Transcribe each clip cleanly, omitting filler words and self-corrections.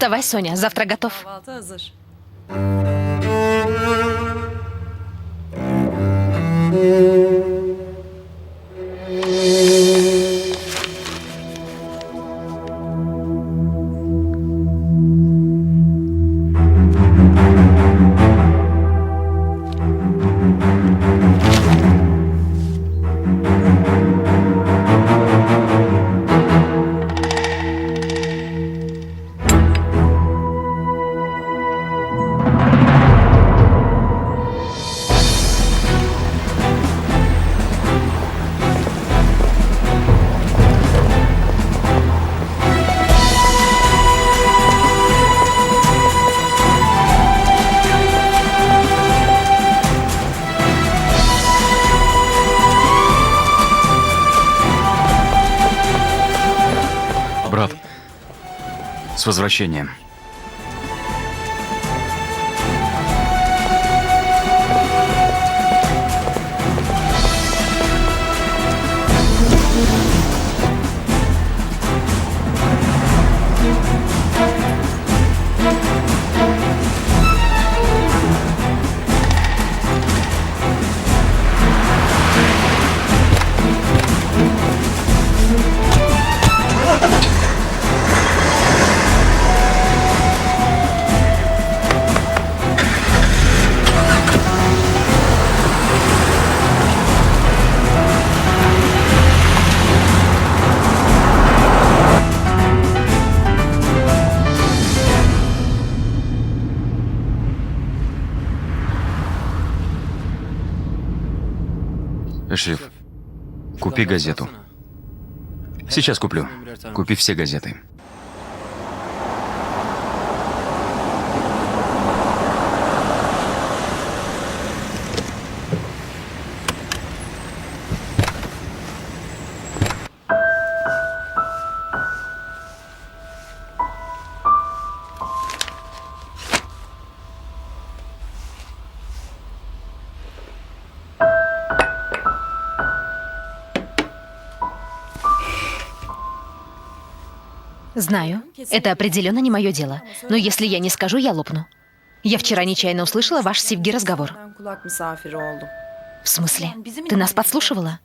Вставай, Соня, завтрак готов. Kahvaltı hazır. Брат, с возвращением. Шеф, купи газету. Сейчас куплю. Купи все газеты. Знаю, это определенно не мое дело. Но если я не скажу, я лопну. Я вчера нечаянно услышала ваш с Сивги разговор. Ben kulak misafiri oldum. В смысле? Ты нас подслушивала?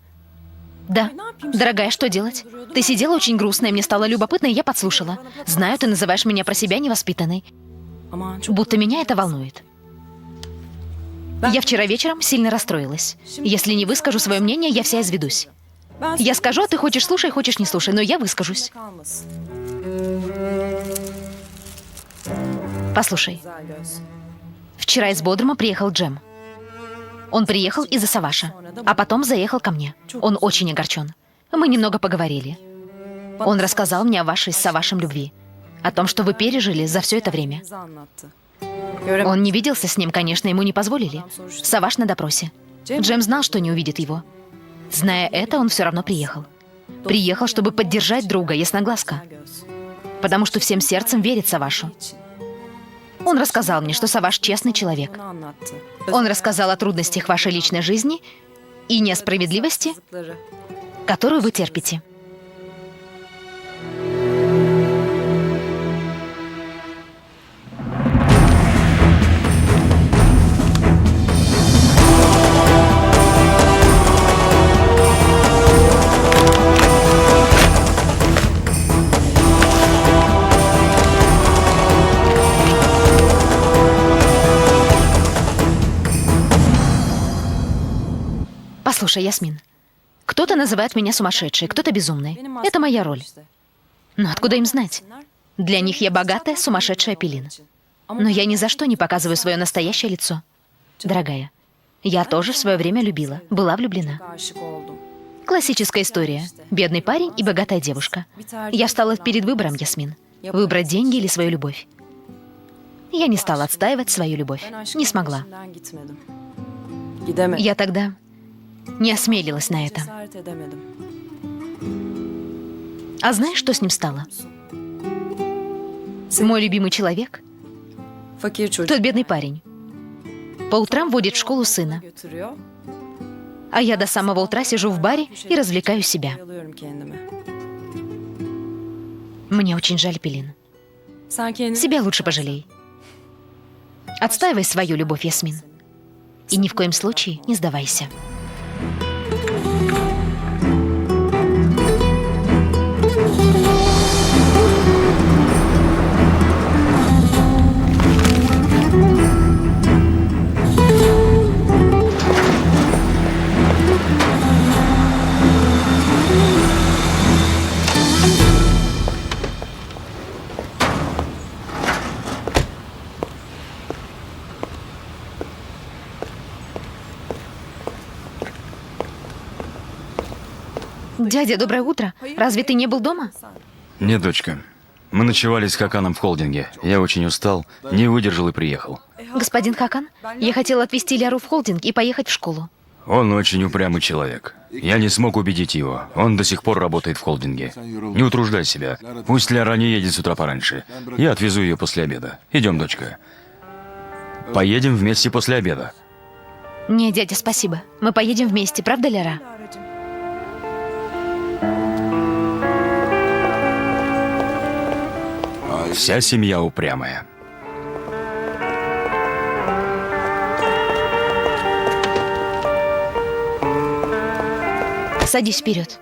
Да. Дорогая, что делать? Ты сидела очень грустно, и мне стало любопытно, и я подслушала. Знаю, ты называешь меня про себя невоспитанной. Aman çok... Будто меня это волнует. Я вчера вечером сильно расстроилась. Если не выскажу свое мнение, я вся изведусь. Ben Я скажу, а ты хочешь слушай, хочешь не слушай, но я выскажусь. kalmasın. Послушай, Güzel göz. вчера из Бодрума приехал Джем. Он приехал из-за Саваша, а потом заехал ко мне. Он очень огорчен. Мы немного поговорили. Он рассказал мне о вашей с Савашем любви, о том, что вы пережили за все это время. Bize anlattı. Göremedim. Он не виделся с ним, конечно, ему не позволили. Саваш на допросе. Джем знал, что не увидит его. Зная это, он все равно приехал. Приехал, чтобы поддержать друга, ясноглазка. Güzel göz. Потому что всем сердцем верит Савашу. Он рассказал мне, что Саваш честный человек. Bana anlattı. Он рассказал о трудностях вашей личной жизни и несправедливости, Yazıkları. которую вы терпите. Послушай, Ясмин, кто-то называет меня сумасшедшей, кто-то безумной. Это моя роль. Но откуда им знать? Для них я богатая, сумасшедшая Пелин. Но я ни за что не показываю свое настоящее лицо. Дорогая, я тоже в свое время любила, была влюблена. Aşık oldum. Классическая история. Бедный парень и богатая девушка. Я встала перед выбором, Ясмин. Выбрать деньги или свою любовь. Я не стала отстаивать свою любовь. Ben aşkın Не смогла. peşinden gitmedim. Gidemedim. Я тогда не осмелилась на это. Cesaret edemedim. А знаешь, что с ним стало? Мой любимый человек, Fakir çocuk. тот бедный парень, по утрам водит в школу сына, Götürüyor. а я до самого утра сижу в баре и развлекаю себя. Yalıyorum kendimi. Мне очень жаль, Пелин. Себя лучше пожалей. Отстаивай свою любовь, Ясмин. И ни в коем случае не сдавайся. Дядя, доброе утро. Разве ты не был дома? Нет, дочка. Мы ночевали с Хаканом в холдинге. Я очень устал, не выдержал и приехал. Господин Хакан, я хотела отвезти Ляру в холдинг и поехать в школу. Он очень упрямый человек. Я не смог убедить его. Он до сих пор работает в холдинге. Не утруждай себя. Пусть Ляра не едет с утра пораньше. Я отвезу ее после обеда. Идем, дочка. Поедем вместе после обеда. Не, дядя, спасибо. Мы поедем вместе, правда, Ляра? Вся семья упрямая. Садись вперед.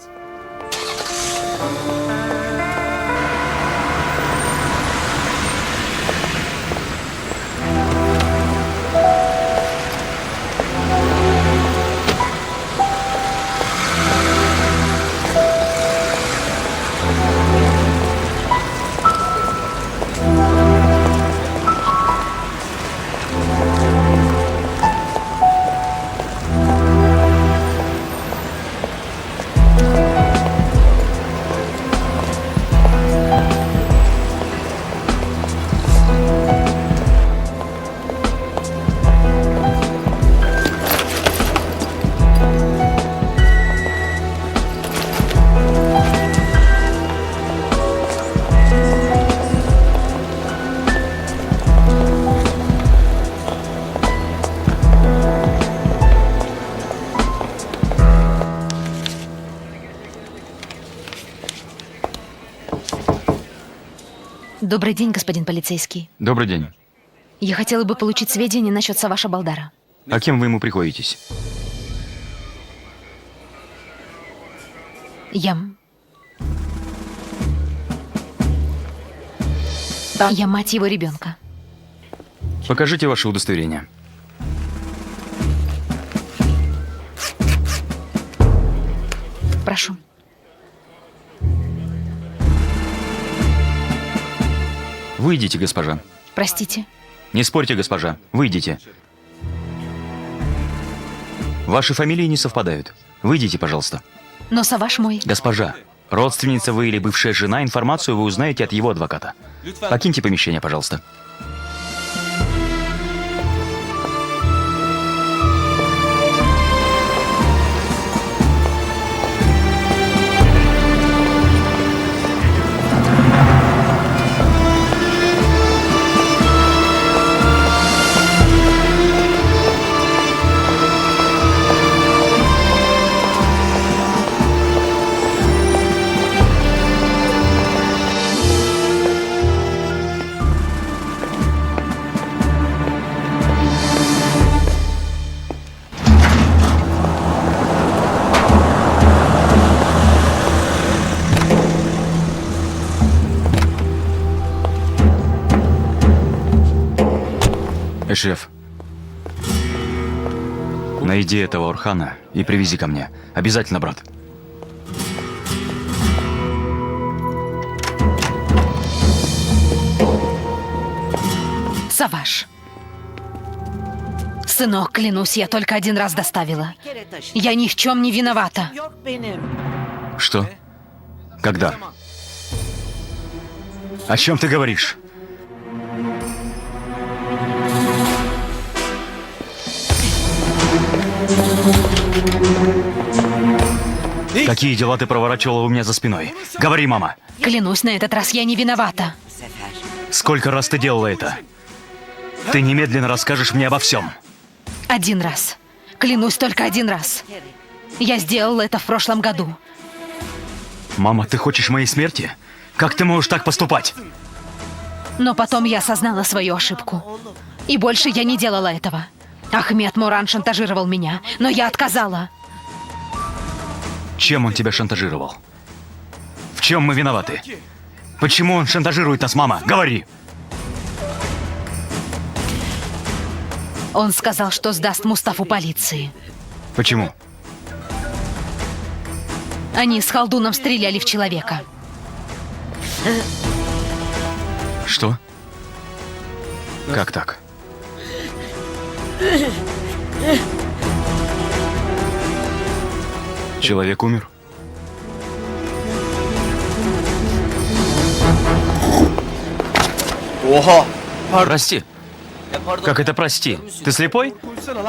Добрый день, господин полицейский. Добрый день. Я хотела бы получить сведения насчет Саваша Балдара. А кем вы ему приходитесь? Я мать его ребенка. Покажите ваше удостоверение. Прошу. Выйдите, госпожа. Простите. Не спорьте, госпожа. Выйдите. Ваши фамилии не совпадают. Выйдите, пожалуйста. Но Саваш мой. Госпожа, родственница вы или бывшая жена, информацию вы узнаете от его адвоката. Покиньте помещение, пожалуйста. Шеф, найди этого Орхана и привези ко мне. Обязательно, брат. Саваш. Сынок, клянусь, я только один раз доставила. Я ни в чем не виновата. Что? Когда? О чем ты говоришь? Какие дела ты проворачивала у меня за спиной? Говори, мама. Клянусь, на этот раз я не виновата. Сколько раз ты делала это? Ты немедленно расскажешь мне обо всем. Один раз. Клянусь, только один раз. Я сделала это в прошлом году. Мама, ты хочешь моей смерти? Как ты можешь так поступать? Но потом я осознала свою ошибку. И больше я не делала этого. Ахмед Муран шантажировал меня, но я отказала. Чем он тебя шантажировал? В чем мы виноваты? Почему он шантажирует нас, мама? Говори! Он сказал, что сдаст Мустафу полиции. Почему? Они с Халдуном стреляли в человека. Что? Как так? Человек умер? Прости. Как это прости? Ты слепой?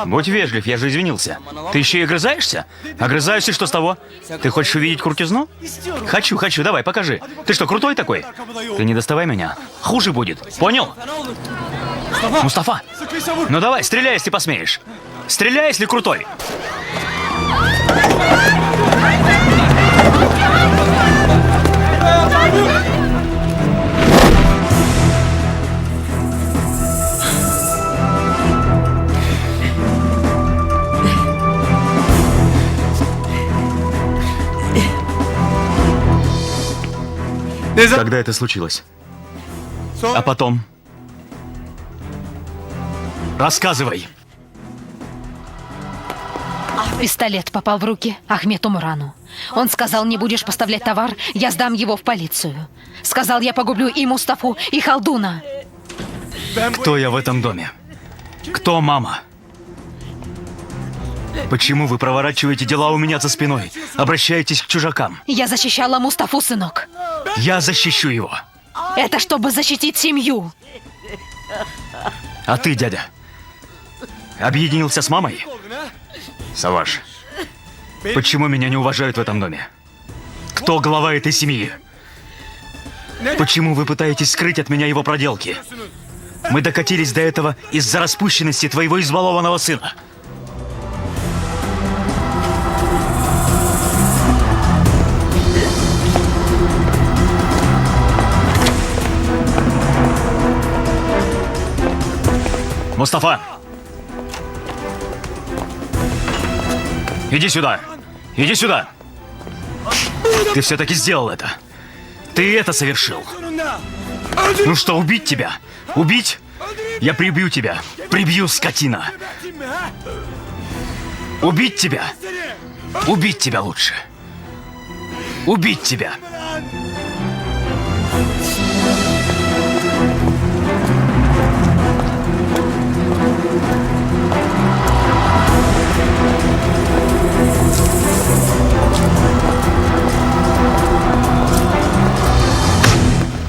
Будь вежлив, я же извинился. Ты еще и огрызаешься? Огрызаюсь, и что с того? Ты хочешь увидеть крутизну? Хочу, давай, покажи. Ты что, крутой такой? Ты не доставай меня. Хуже будет. Понял? Мустафа! Ну давай, стреляй, если посмеешь. Стреляй, если крутой. Когда это случилось? А потом? Рассказывай. Пистолет попал в руки Ахмету Мурану. Он сказал, не будешь поставлять товар, я сдам его в полицию. Сказал, я погублю и Мустафу, и Халдуна. Кто я в этом доме? Кто мама? Почему вы проворачиваете дела у меня за спиной? Обращаетесь к чужакам? Я защищала Мустафу, сынок. Я защищу его. Это чтобы защитить семью. А ты, дядя, объединился с мамой? Саваш, почему меня не уважают в этом доме? Кто глава этой семьи? Почему вы пытаетесь скрыть от меня его проделки? Мы докатились до этого из-за распущенности твоего избалованного сына. Мустафа! Иди сюда! Иди сюда! Ты все-таки сделал это. Ты это совершил. Ну что, убить тебя? Убить? Я прибью тебя. Прибью, скотина. Убить тебя? Убить тебя лучше. Убить тебя.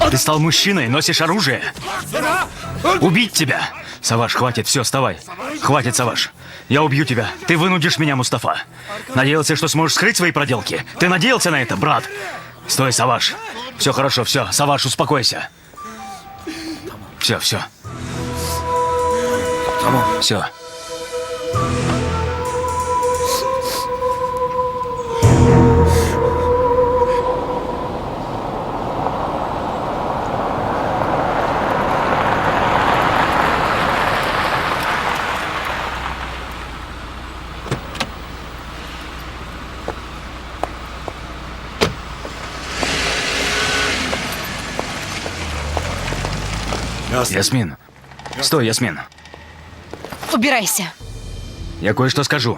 Ты стал мужчиной, носишь оружие. Убить тебя. Саваш, хватит, все, вставай. Хватит, Саваш. Я убью тебя. Ты вынудишь меня, Мустафа. Надеялся, что сможешь скрыть свои проделки? Ты надеялся на это, брат? Стой, Саваш. Все хорошо, все. Саваш, успокойся. Все. Все. Ясмин. Стой, Ясмин. Убирайся. Я кое-что скажу.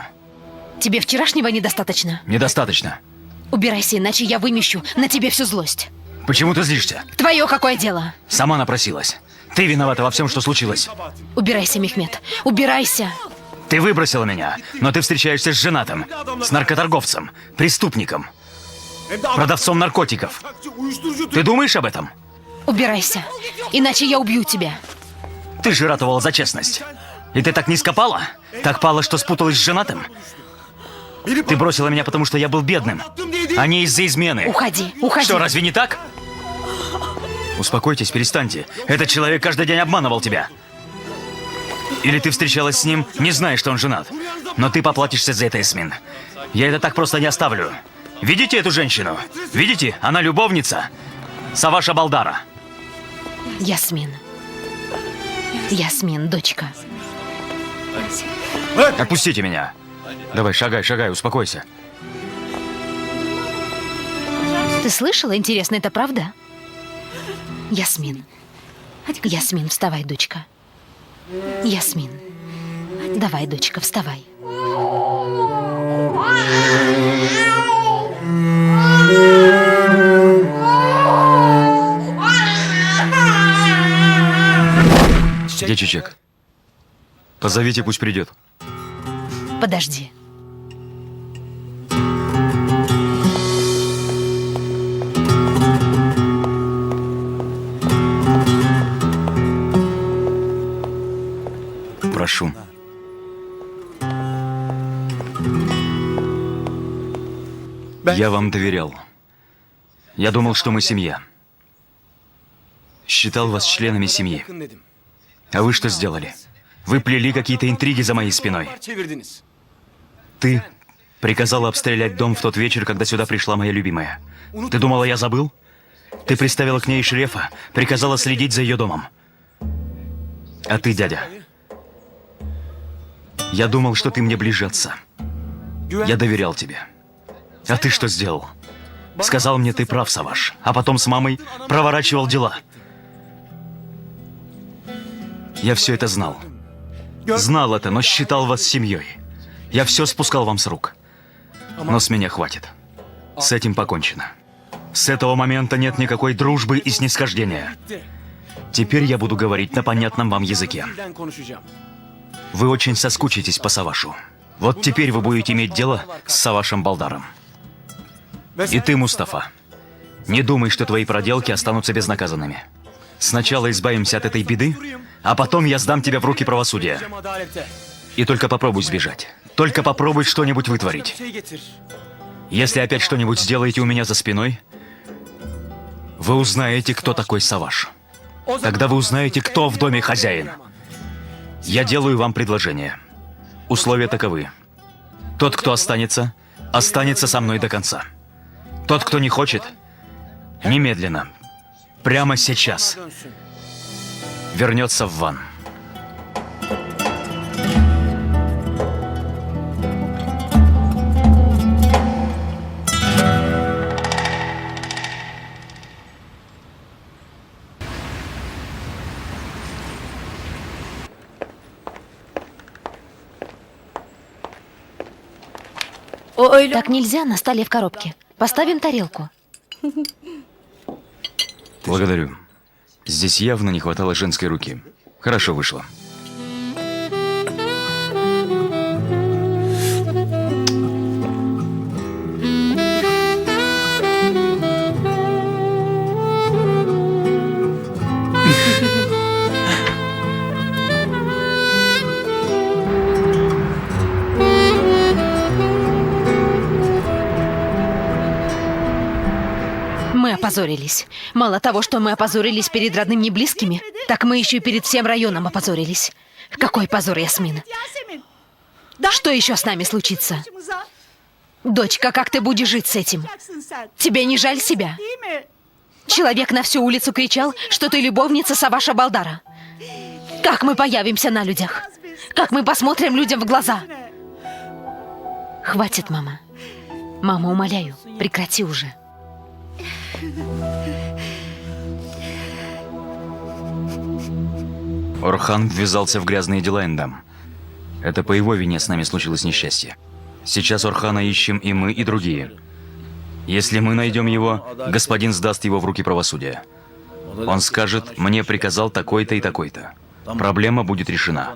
Тебе вчерашнего недостаточно? Недостаточно. Убирайся, иначе я вымещу на тебе всю злость. Почему ты злишься? Твое какое дело? Сама напросилась. Ты виновата во всем, что случилось. Убирайся, Мехмед. Убирайся. Ты выбросила меня, но ты встречаешься с женатым, с наркоторговцем, преступником, продавцом наркотиков. Ты думаешь об этом? Убирайся, иначе я убью тебя. Ты же ратовала за честность. И ты так низко пала? Так пала, что спуталась с женатым? Ты бросила меня, потому что я был бедным, а не из-за измены. Уходи, уходи. Что, разве не так? Успокойтесь, перестаньте. Этот человек каждый день обманывал тебя. Или ты встречалась с ним, не зная, что он женат. Но ты поплатишься за это, Ясмин. Я это так просто не оставлю. Видите эту женщину? Видите? Она любовница Саваша Балдара. Ясмин. Ясмин, дочка. Отпустите меня. Давай, шагай, шагай, успокойся. Ты слышала? Интересно, это правда? Ясмин. Ясмин, вставай, дочка. Ясмин. Давай, дочка, вставай. Где Чичек? Позовите, пусть придет. Подожди. Прошу. Я вам доверял. Я думал, что мы семья. Считал вас членами семьи. А вы что сделали? Вы плели какие-то интриги за моей спиной. Ты приказала обстрелять дом в тот вечер, когда сюда пришла моя любимая. Ты думала, я забыл? Ты приставила к ней шерефа, приказала следить за ее домом. А ты, дядя, я думал, что ты мне ближе отца. Я доверял тебе. А ты что сделал? Сказал мне, ты прав, Саваш. А потом с мамой проворачивал дела. Я все это знал. Знал это, но считал вас семьей. Я все спускал вам с рук. Но с меня хватит. С этим покончено. С этого момента нет никакой дружбы и снисхождения. Теперь я буду говорить на понятном вам языке. Вы очень соскучитесь по Савашу. Вот теперь вы будете иметь дело с Савашем Балдаром. И ты, Мустафа, не думай, что твои проделки останутся безнаказанными. Сначала избавимся от этой беды, а потом я сдам тебя в руки правосудия. И только попробуй сбежать. Только попробуй что-нибудь вытворить. Если опять что-нибудь сделаете у меня за спиной, вы узнаете, кто такой Саваш. Тогда вы узнаете, кто в доме хозяин. Я делаю вам предложение. Условия таковы. Тот, кто останется, останется со мной до конца. Тот, кто не хочет, немедленно, прямо сейчас, вернется в ван. Так нельзя на столе в коробке. Поставим тарелку. Благодарю. Здесь явно не хватало женской руки. Хорошо вышло. Мы опозорились. Мало того, что мы опозорились перед родными и близкими, так мы еще и перед всем районом опозорились. Какой позор, Ясмин. Что еще с нами случится? Дочка, как ты будешь жить с этим? Тебе не жаль себя? Человек на всю улицу кричал, что ты любовница Саваша Балдара. Как мы появимся на людях? Как мы посмотрим людям в глаза? Хватит, мама. Мама, умоляю, прекрати уже. Орхан ввязался в грязные дела, Эндам. Это по его вине с нами случилось несчастье. Сейчас Орхана ищем и мы, и другие. Если мы найдем его, господин сдаст его в руки правосудия. Он скажет, мне приказал такой-то и такой-то. Проблема будет решена.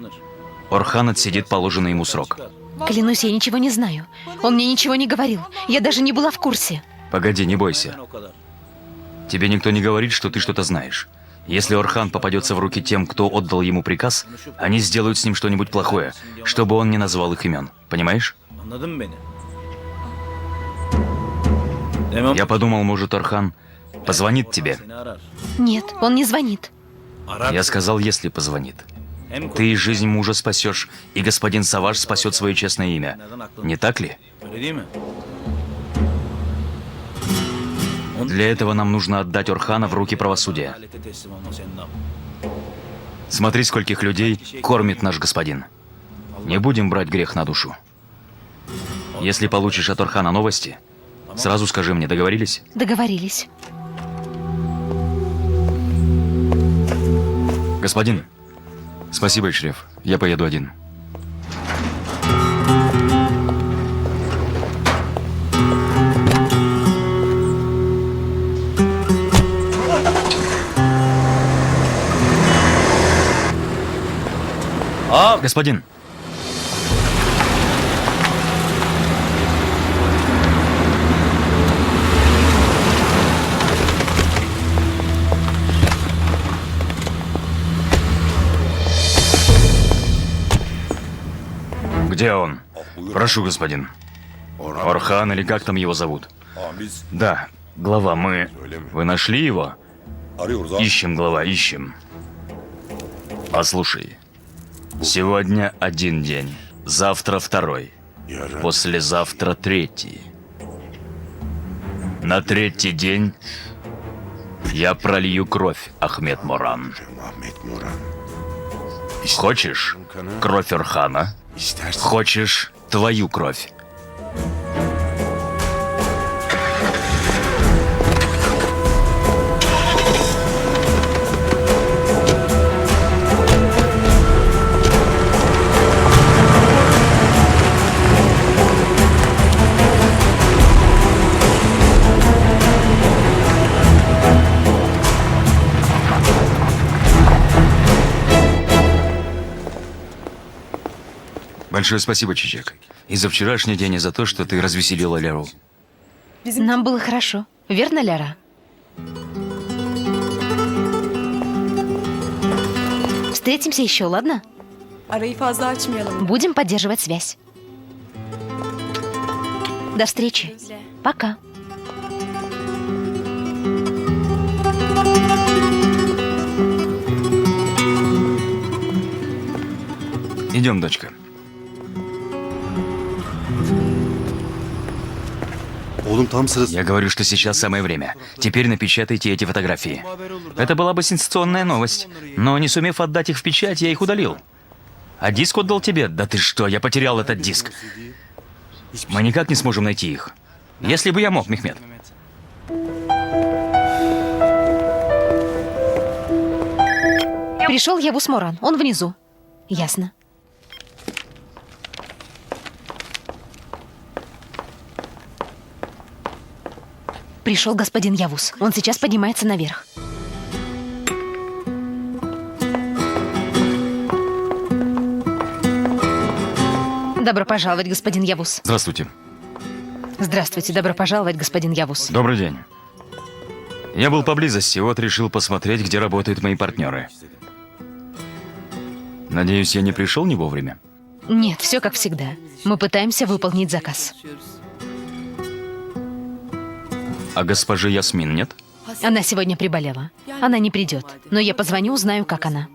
Орхан отсидит положенный ему срок. Клянусь, я ничего не знаю. Он мне ничего не говорил. Я даже не была в курсе. Погоди, не бойся. Тебе никто не говорит, что ты что-то знаешь. Если Орхан попадется в руки тем, кто отдал ему приказ, они сделают с ним что-нибудь плохое, чтобы он не назвал их имен. Понимаешь? Я подумал, может, Орхан позвонит тебе. Нет, он не звонит. Я сказал, если позвонит. Ты и жизнь мужа спасешь, и господин Саваш спасет свое честное имя. Не так ли? Для этого нам нужно отдать Орхана в руки правосудия. Смотри, скольких людей кормит наш господин. Не будем брать грех на душу. Если получишь от Орхана новости, сразу скажи мне, договорились? Договорились. Господин, спасибо, Ишреф. Я поеду один. Господин. Где он? Прошу, господин. Орхан или как там его зовут? Да, глава, мы... Вы нашли его? Ищем, глава, ищем. Послушай. Сегодня один день, завтра второй, послезавтра третий. На третий день я пролью кровь, Ахмед Моран. Хочешь кровь Орхана? Хочешь твою кровь? Большое спасибо, Чичек. И за вчерашний день, и за то, что ты развеселила Ляру. Нам было хорошо. Верно, Ляра? Встретимся еще, ладно? Arayı fazla açmayalım. Будем поддерживать связь. До встречи. Пока. Идем, дочка. Я говорю, что сейчас самое время. Теперь напечатайте эти фотографии. Это была бы сенсационная новость. Но не сумев отдать их в печать, я их удалил. А диск отдал тебе? Да ты что, я потерял этот диск. Мы никак не сможем найти их. Если бы я мог, Мехмед. Пришел Явус Моран. Он внизу. Ясно. Пришел господин Явус. Он сейчас поднимается наверх. Добро пожаловать, господин Явус. Здравствуйте. Здравствуйте, добро пожаловать, господин Явус. Добрый день. Я был поблизости, вот решил посмотреть, где работают мои партнеры. Надеюсь, я не пришел не вовремя? Нет, все как всегда. Мы пытаемся выполнить заказ. А госпожи Ясмин нет? Она сегодня приболела. Она не придет. Но я позвоню, узнаю, как она.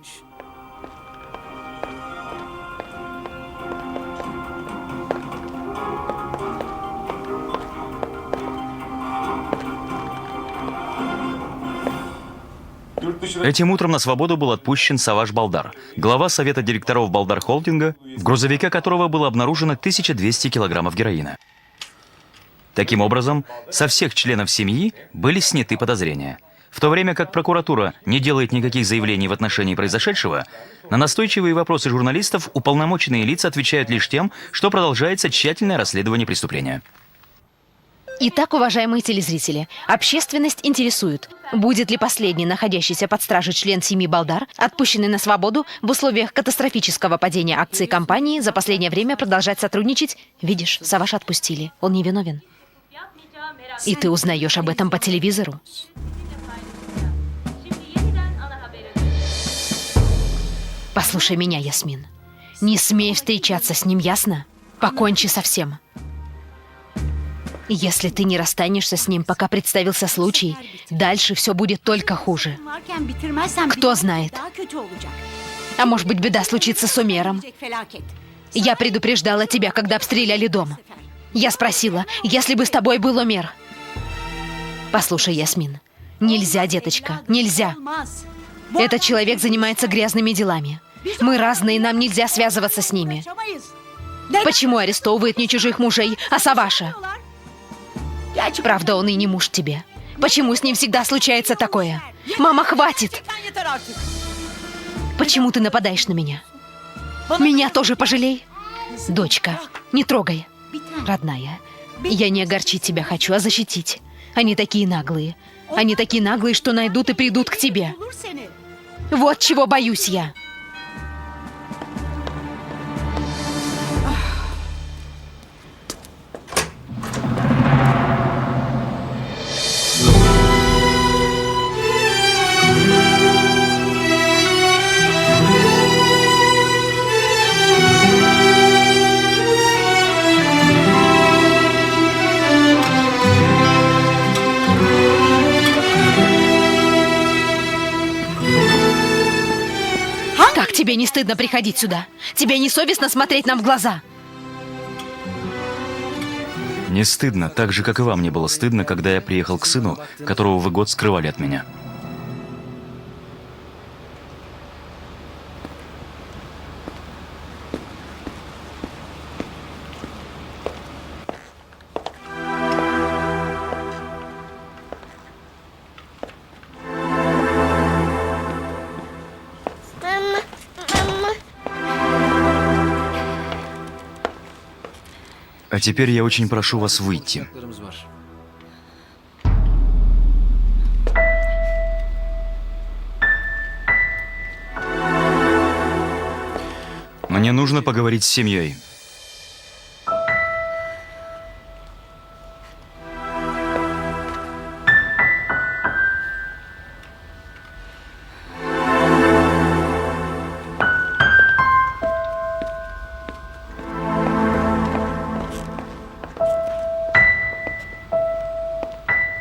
Этим утром на свободу был отпущен Саваш Балдар, глава совета директоров Балдар Холдинга, в грузовике которого было обнаружено 1200 килограммов героина. Таким образом, со всех членов семьи были сняты подозрения. В то время как прокуратура не делает никаких заявлений в отношении произошедшего, на настойчивые вопросы журналистов уполномоченные лица отвечают лишь тем, что продолжается тщательное расследование преступления. Итак, уважаемые телезрители, общественность интересует, будет ли последний, находящийся под стражей член семьи Балдар, отпущенный на свободу в условиях катастрофического падения акций компании, за последнее время продолжать сотрудничать? Видишь, Саваша отпустили, он невиновен. И ты узнаешь об этом по телевизору. Послушай меня, Ясмин. Не смей встречаться с ним, ясно? Покончи со всем. Если ты не расстанешься с ним, пока представился случай, дальше все будет только хуже. Кто знает? А может быть, беда случится с Умером? Я предупреждала тебя, когда обстреляли дом. Я спросила, если бы с тобой был Умер. Послушай, Ясмин, нельзя, деточка, нельзя. Этот человек занимается грязными делами. Мы разные, нам нельзя связываться с ними. Почему арестовывает не чужих мужей, а Саваша? Правда, он и не муж тебе. Почему с ним всегда случается такое? Мама, хватит! Почему ты нападаешь на меня? Меня тоже пожалей. Дочка, не трогай. Родная, я не огорчить тебя хочу, а защитить. Они такие наглые. Они такие наглые, что найдут и придут к тебе. Вот чего боюсь я. Как тебе не стыдно приходить сюда? Тебе не совестно смотреть нам в глаза? Не стыдно, так же, как и вам не было стыдно, когда я приехал к сыну, которого вы год скрывали от меня. А теперь я очень прошу вас выйти. Мне нужно поговорить с семьей.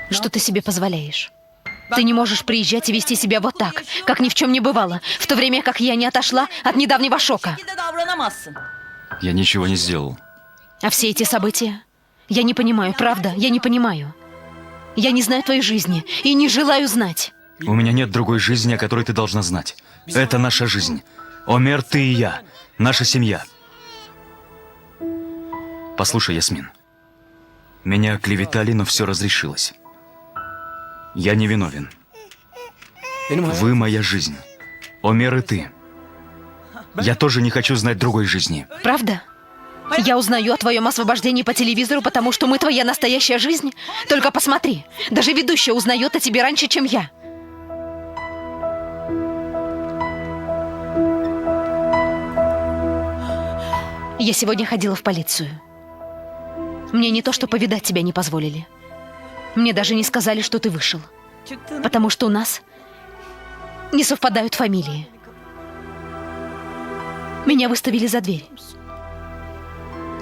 Что ты себе позволяешь? Ты не можешь приезжать и вести себя вот так, как ни в чем не бывало, в то время как я не отошла от недавнего шока. Я ничего не сделал. А все эти события? Я не понимаю, правда, я не понимаю. Я не знаю твоей жизни и не желаю знать. У меня нет другой жизни, о которой ты должна знать. Это наша жизнь. Омер, ты и я. Наша семья. Послушай, Ясмин. Меня оклеветали, но все разрешилось. Я не виновен. Вы моя жизнь. Омер и ты. Я тоже не хочу знать другой жизни. Правда? Я узнаю о твоем освобождении по телевизору, потому что мы твоя настоящая жизнь. Только посмотри, даже ведущая узнает о тебе раньше, чем я. Я сегодня ходила в полицию. Мне не то, что повидать тебя не позволили. Мне даже не сказали, что ты вышел. Потому что у нас не совпадают фамилии. Меня выставили за дверь.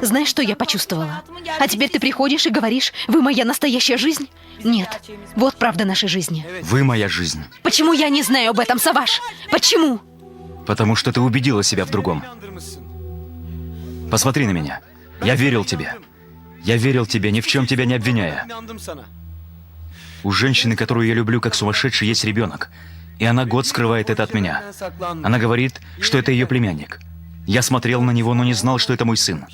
Знаешь, что я почувствовала? А теперь ты приходишь и говоришь, вы моя настоящая жизнь? Нет, вот правда нашей жизни. Вы моя жизнь. Почему я не знаю об этом, Саваш? Почему? Потому что ты убедила себя в другом. Посмотри на меня. Я верил тебе. Я верил тебе, ни в чем тебя не обвиняя. У женщины, которую я люблю как сумасшедший, есть ребенок. И она год скрывает это от меня. Она говорит, что это ее племянник. Я смотрел на него, но не знал, что это мой сын.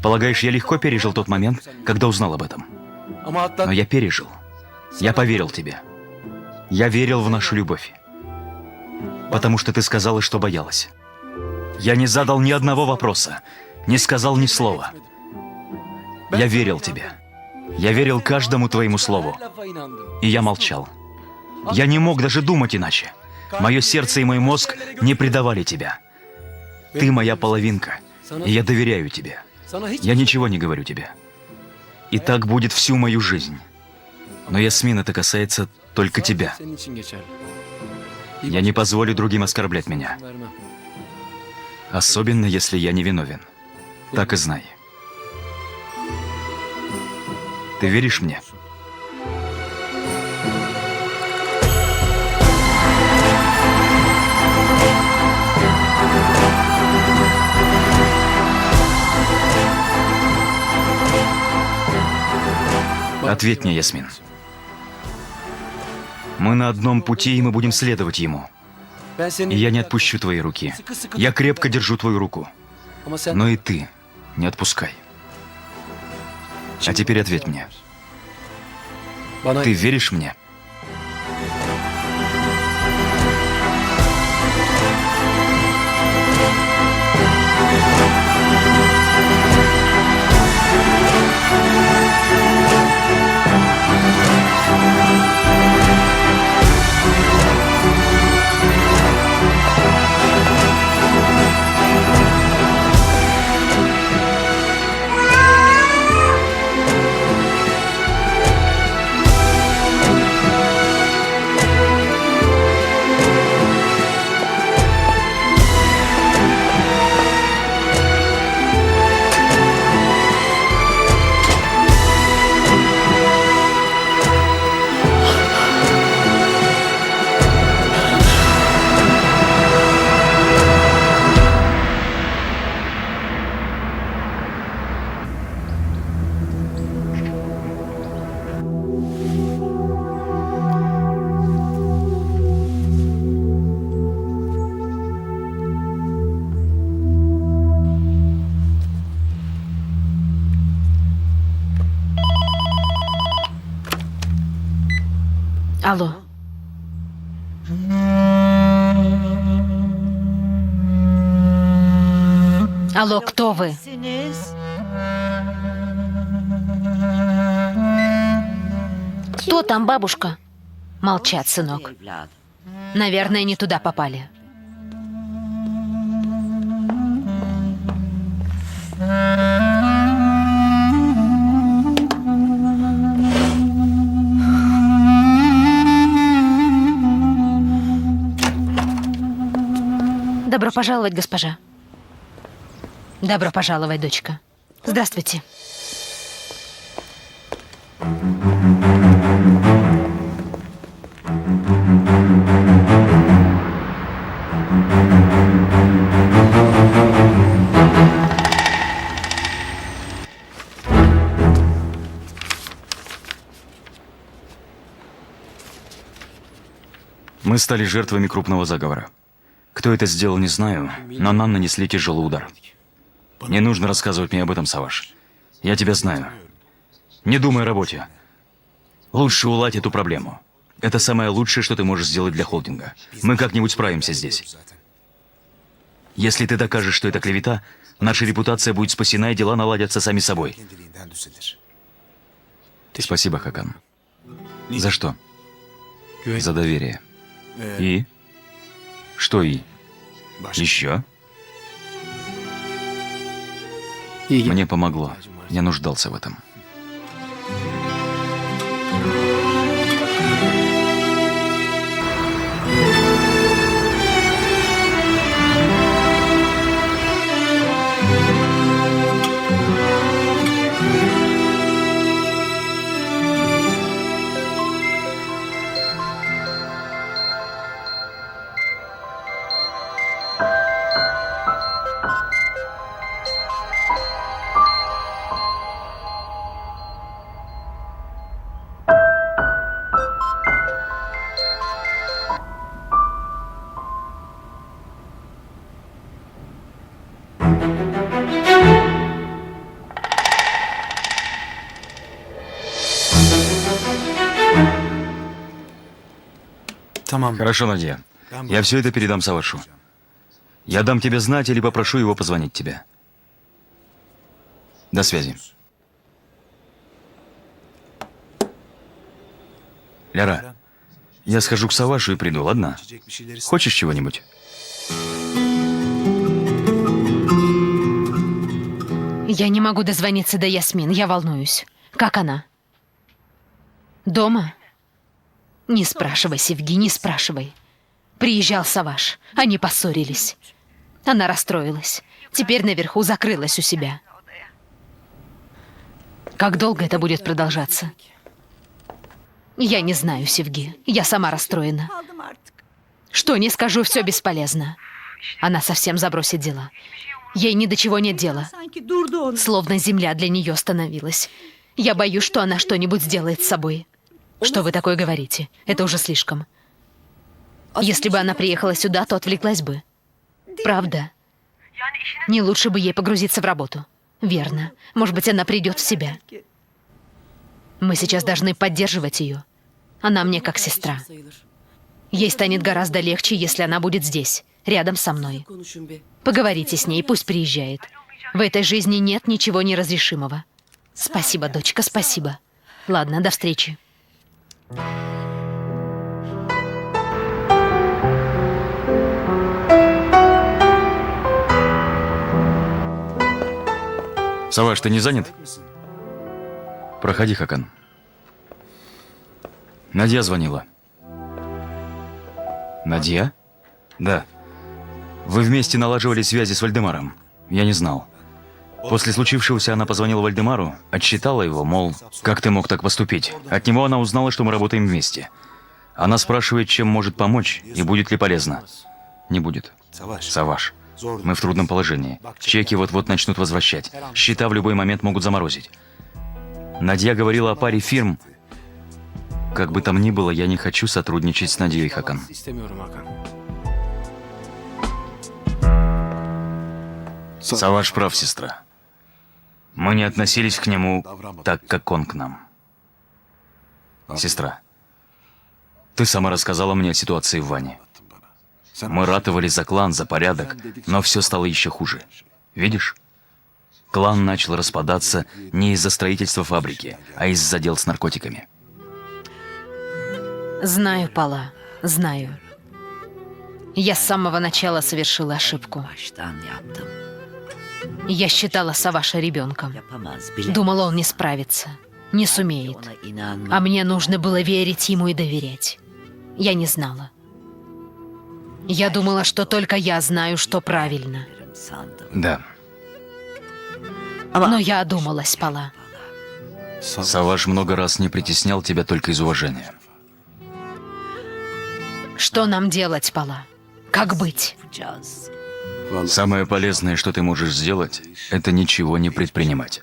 Полагаешь, я легко пережил тот момент, когда узнал об этом? Но я пережил. Я поверил тебе. Я верил в нашу любовь. Потому что ты сказала, что боялась. Я не задал ни одного вопроса, не сказал ни слова. Я верил тебе. Я верил каждому твоему слову. И я молчал. Я не мог даже думать иначе. Мое сердце и мой мозг не предавали тебя. Ты моя половинка, и я доверяю тебе. Я ничего не говорю тебе. И так будет всю мою жизнь. Но, Ясмин, это касается только тебя. Я не позволю другим оскорблять меня. Особенно, если я не виновен. Так и знай. Ты веришь мне? Ответь мне, Ясмин. Мы на одном пути, и мы будем следовать ему. И я не отпущу твои руки. Я крепко держу твою руку. Но и ты не отпускай. А теперь ответь мне. Ты веришь мне? Алло. Алло, кто вы? Кто там, бабушка? Молчат, сынок. Наверное, не туда попали. Добро пожаловать, госпожа. Добро пожаловать, дочка. Здравствуйте. Мы стали жертвами крупного заговора. Кто это сделал, не знаю, но нам нанесли тяжелый удар. Не нужно рассказывать мне об этом, Саваш. Я тебя знаю. Не думай о работе. Лучше уладь эту проблему. Это самое лучшее, что ты можешь сделать для холдинга. Мы как-нибудь справимся здесь. Если ты докажешь, что это клевета, наша репутация будет спасена, и дела наладятся сами собой. Спасибо, Хакан. За что? За доверие. И? Что и? Еще? Мне помогло. Я нуждался в этом. Хорошо, Надя. Я все это передам Савашу. Я дам тебе знать или попрошу его позвонить тебе. До связи. Ляра, я схожу к Савашу и приду, ладно? Хочешь чего-нибудь? Я не могу дозвониться до Ясмин, я волнуюсь. Как она? Дома? Не спрашивай, Севги, не спрашивай. Приезжал Саваш, они поссорились. Она расстроилась. Теперь наверху закрылась у себя. Как долго это будет продолжаться? Я не знаю, Севги. Я сама расстроена. Что не скажу, все бесполезно. Она совсем забросит дела. Ей ни до чего нет дела. Словно земля для нее становилась. Я боюсь, что она что-нибудь сделает с собой. Что вы такое говорите? Это уже слишком. Если бы она приехала сюда, то отвлеклась бы. Правда. Не лучше бы ей погрузиться в работу. Верно. Может быть, она придет в себя. Мы сейчас должны поддерживать ее. Она мне как сестра. Ей станет гораздо легче, если она будет здесь, рядом со мной. Поговорите с ней, пусть приезжает. В этой жизни нет ничего неразрешимого. Спасибо, дочка, спасибо. Ладно, до встречи. Саваш, ты не занят? Проходи, Хакан. Надя звонила. Надя? Да. Вы вместе налаживали связи с Вальдемаром. Я не знал. После случившегося она позвонила Вальдемару, отчитала его, мол, как ты мог так поступить? От него она узнала, что мы работаем вместе. Она спрашивает, чем может помочь и будет ли полезно. Не будет. Саваш, мы в трудном положении. Чеки вот-вот начнут возвращать. Счета в любой момент могут заморозить. Надя говорила о паре фирм. Как бы там ни было, я не хочу сотрудничать с Надей, Хакан. Саваш прав, сестра. Мы не относились к нему так, как он к нам. Сестра, ты сама рассказала мне о ситуации в Ване. Мы ратовали за клан, за порядок, но все стало еще хуже. Видишь? Клан начал распадаться не из-за строительства фабрики, а из-за дел с наркотиками. Знаю, Пала, знаю. Я с самого начала совершила ошибку. Я считала Саваша ребенком. Думала, он не справится, не сумеет. А мне нужно было верить ему и доверять. Я не знала. Я думала, что только я знаю, что правильно. Да. Но я одумалась, Пала. Саваш много раз не притеснял тебя только из уважения. Что нам делать, Пала? Как быть? Самое полезное, что ты можешь сделать, это ничего не предпринимать.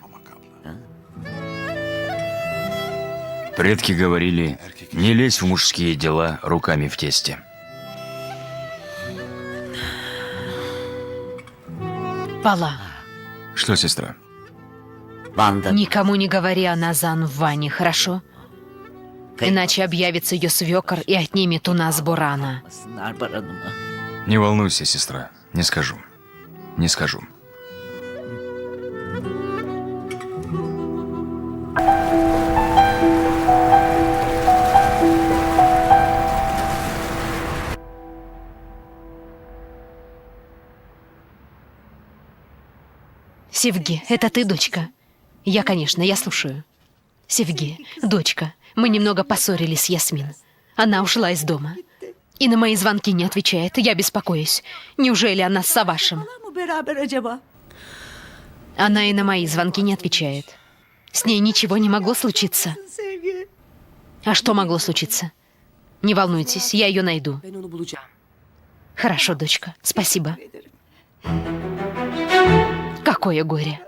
Предки говорили, не лезь в мужские дела руками в тесте. Пала, Что, сестра? никому не говори о Назан в Ване, хорошо? Иначе объявится ее свекор и отнимет у нас Бурана. Не волнуйся, сестра. Не скажу. Не скажу. Севги, это ты, дочка? Я, конечно, я слушаю. Севги, дочка, мы немного поссорились с Ясмин. Она ушла из дома. И на мои звонки не отвечает. Я беспокоюсь. Неужели она с Савашем? Она и на мои звонки не отвечает. С ней ничего не могло случиться. А что могло случиться? Не волнуйтесь, я ее найду. Хорошо, дочка, спасибо. Какое горе.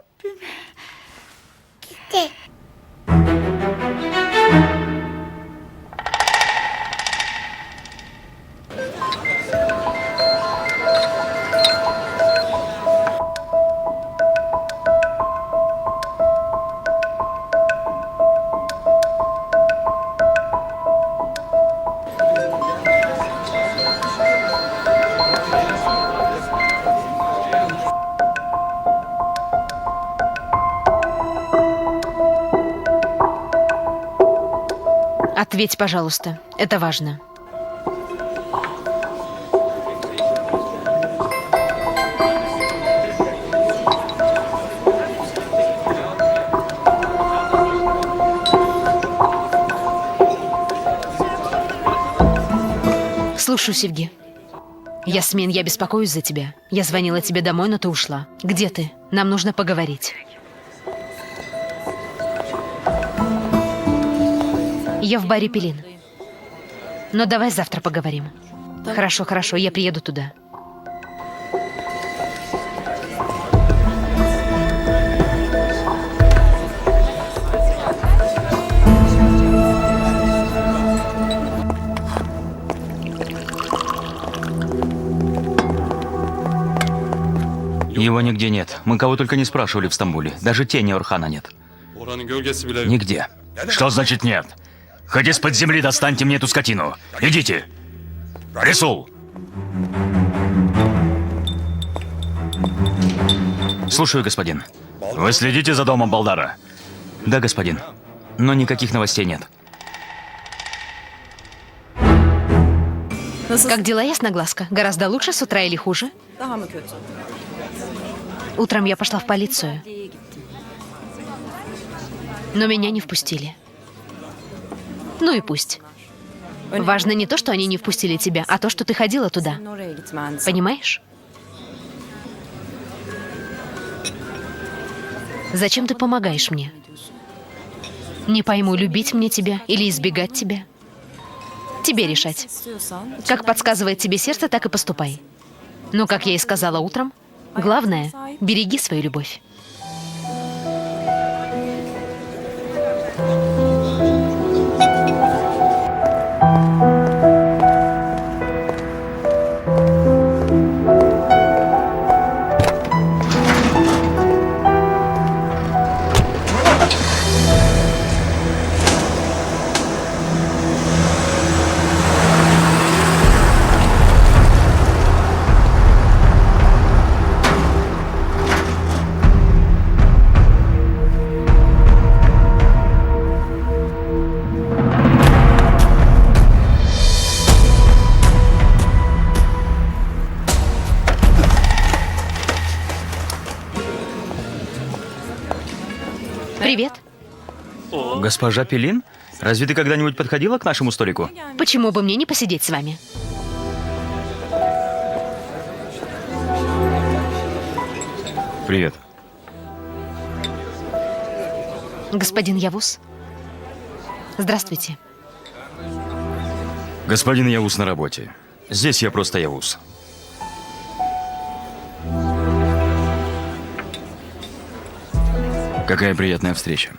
Ответь, пожалуйста. Это важно. Слушаю, Севги. Ясмин, я беспокоюсь за тебя. Я звонила тебе домой, но ты ушла. Где ты? Нам нужно поговорить. Я в баре Пелин. Но давай завтра поговорим. Хорошо, хорошо, я приеду туда. Его нигде нет. Мы кого только не спрашивали в Стамбуле. Даже тени Орхана нет. Нигде. Что значит нет? Хоть из-под земли достаньте мне эту скотину. Идите. Рисул! Слушаю, господин. Вы следите за домом Балдара? Да, господин. Но никаких новостей нет. Как дела, ясноглазка? Гораздо лучше с утра или хуже? Daha mı kötü? Утром я пошла в полицию, но меня не впустили. Ну и пусть. Важно не то, что они не впустили тебя, а то, что ты ходила туда. Senin oraya gitmen. Понимаешь? Зачем ты помогаешь мне? Не пойму, любить мне тебя или избегать тебя. Тебе решать. İstiyorsan Как подсказывает тебе сердце, так и поступай. Но, как я и сказала утром, главное, береги свою любовь. Привет. Госпожа Пелин? Разве ты когда-нибудь подходила к нашему столику? Почему бы мне не посидеть с вами? Привет. Господин Явус. Здравствуйте. Господин Явус на работе. Здесь я просто Явус. Какая приятная встреча.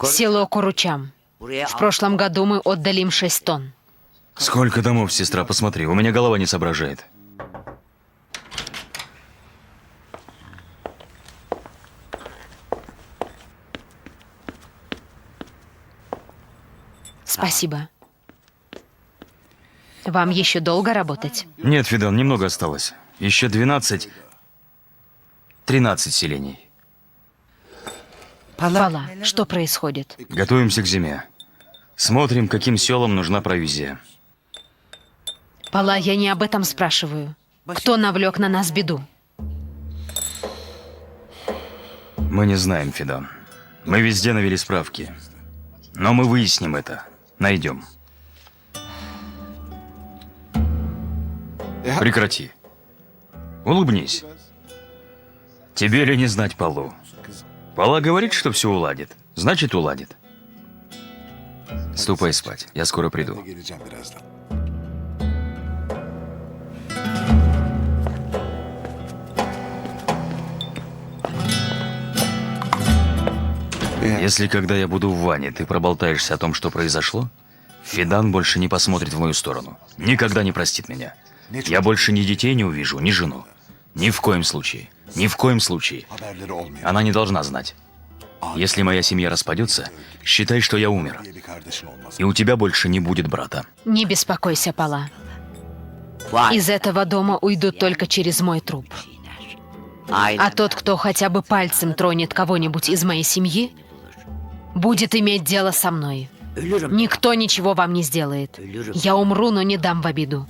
Село Куручам. В прошлом году мы отдали им 6 тонн. Сколько домов, сестра, посмотри, у меня голова не соображает. Спасибо. Вам еще долго работать? Нет, Фидан, немного осталось. Еще 13 селений. Пала, что происходит? Готовимся к зиме. Смотрим, каким селам нужна провизия. Пала, я не об этом спрашиваю. Кто навлек на нас беду? Мы не знаем, Фидан. Мы везде навели справки. Но мы выясним это. Найдем. Прекрати. Улыбнись. Тебе ли не знать Палу? Пала говорит, что все уладит. Значит, уладит. Ступай спать. Я скоро приду. Geleceğim birazdan. Если когда я буду в ванне, ты проболтаешься о том, что произошло, Фидан больше не посмотрит в мою сторону. Никогда не простит меня. Я больше ни детей не увижу, ни жену. Ни в коем случае. Ни в коем случае. Haberleri olmayan Она не должна знать. Если моя семья распадется, считай, что я умер. diye bir kardeşin olmaz. И у тебя больше не будет брата. Не беспокойся, Пала. Из этого дома уйдут только через мой труп. А тот, кто хотя бы пальцем тронет кого-нибудь из моей семьи, будет иметь дело со мной. Никто ничего вам не сделает. Я умру, но не дам в обиду.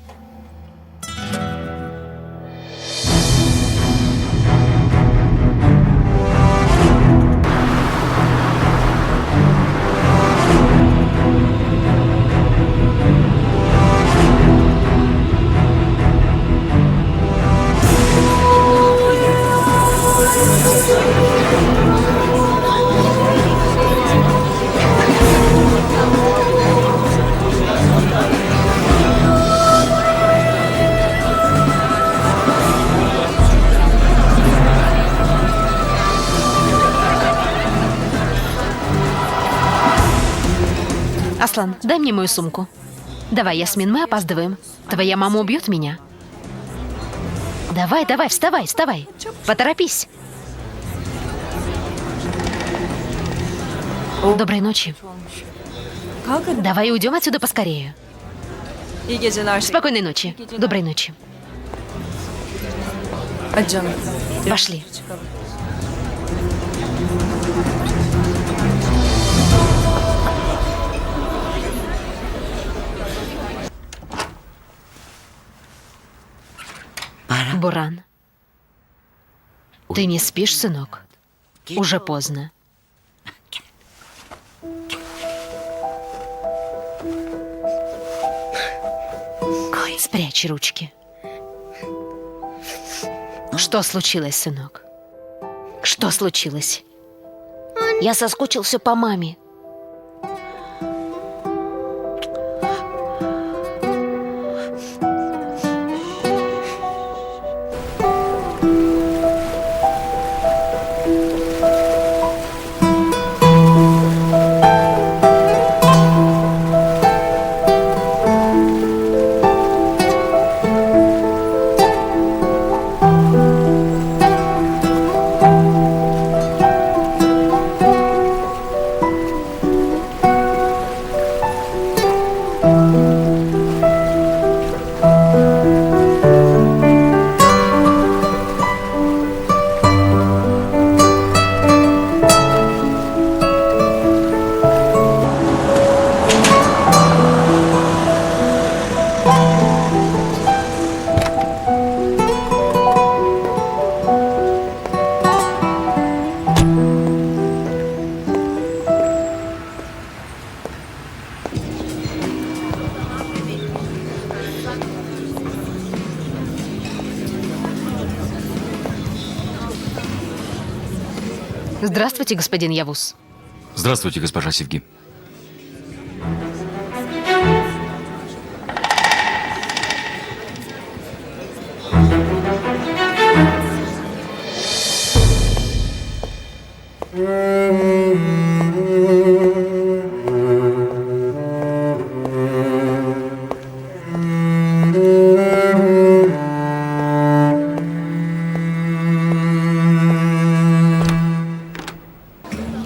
Аслан, дай мне мою сумку. Давай, Ясмин, мы опаздываем. Твоя мама убьет меня. Давай, давай, вставай, вставай. Поторопись. Доброй ночи. Kalkın. Давай уйдем отсюда поскорее. İyi geceler. Спокойной ночи. Доброй ночи. Hadi canım. Пошли. Çıkalım. Буран. Ты не спишь, сынок? Уже поздно. Спрячь ручки. Что случилось, сынок? Что случилось? Я соскучился по маме. Здравствуйте, господин Явус. Здравствуйте, госпожа Севги.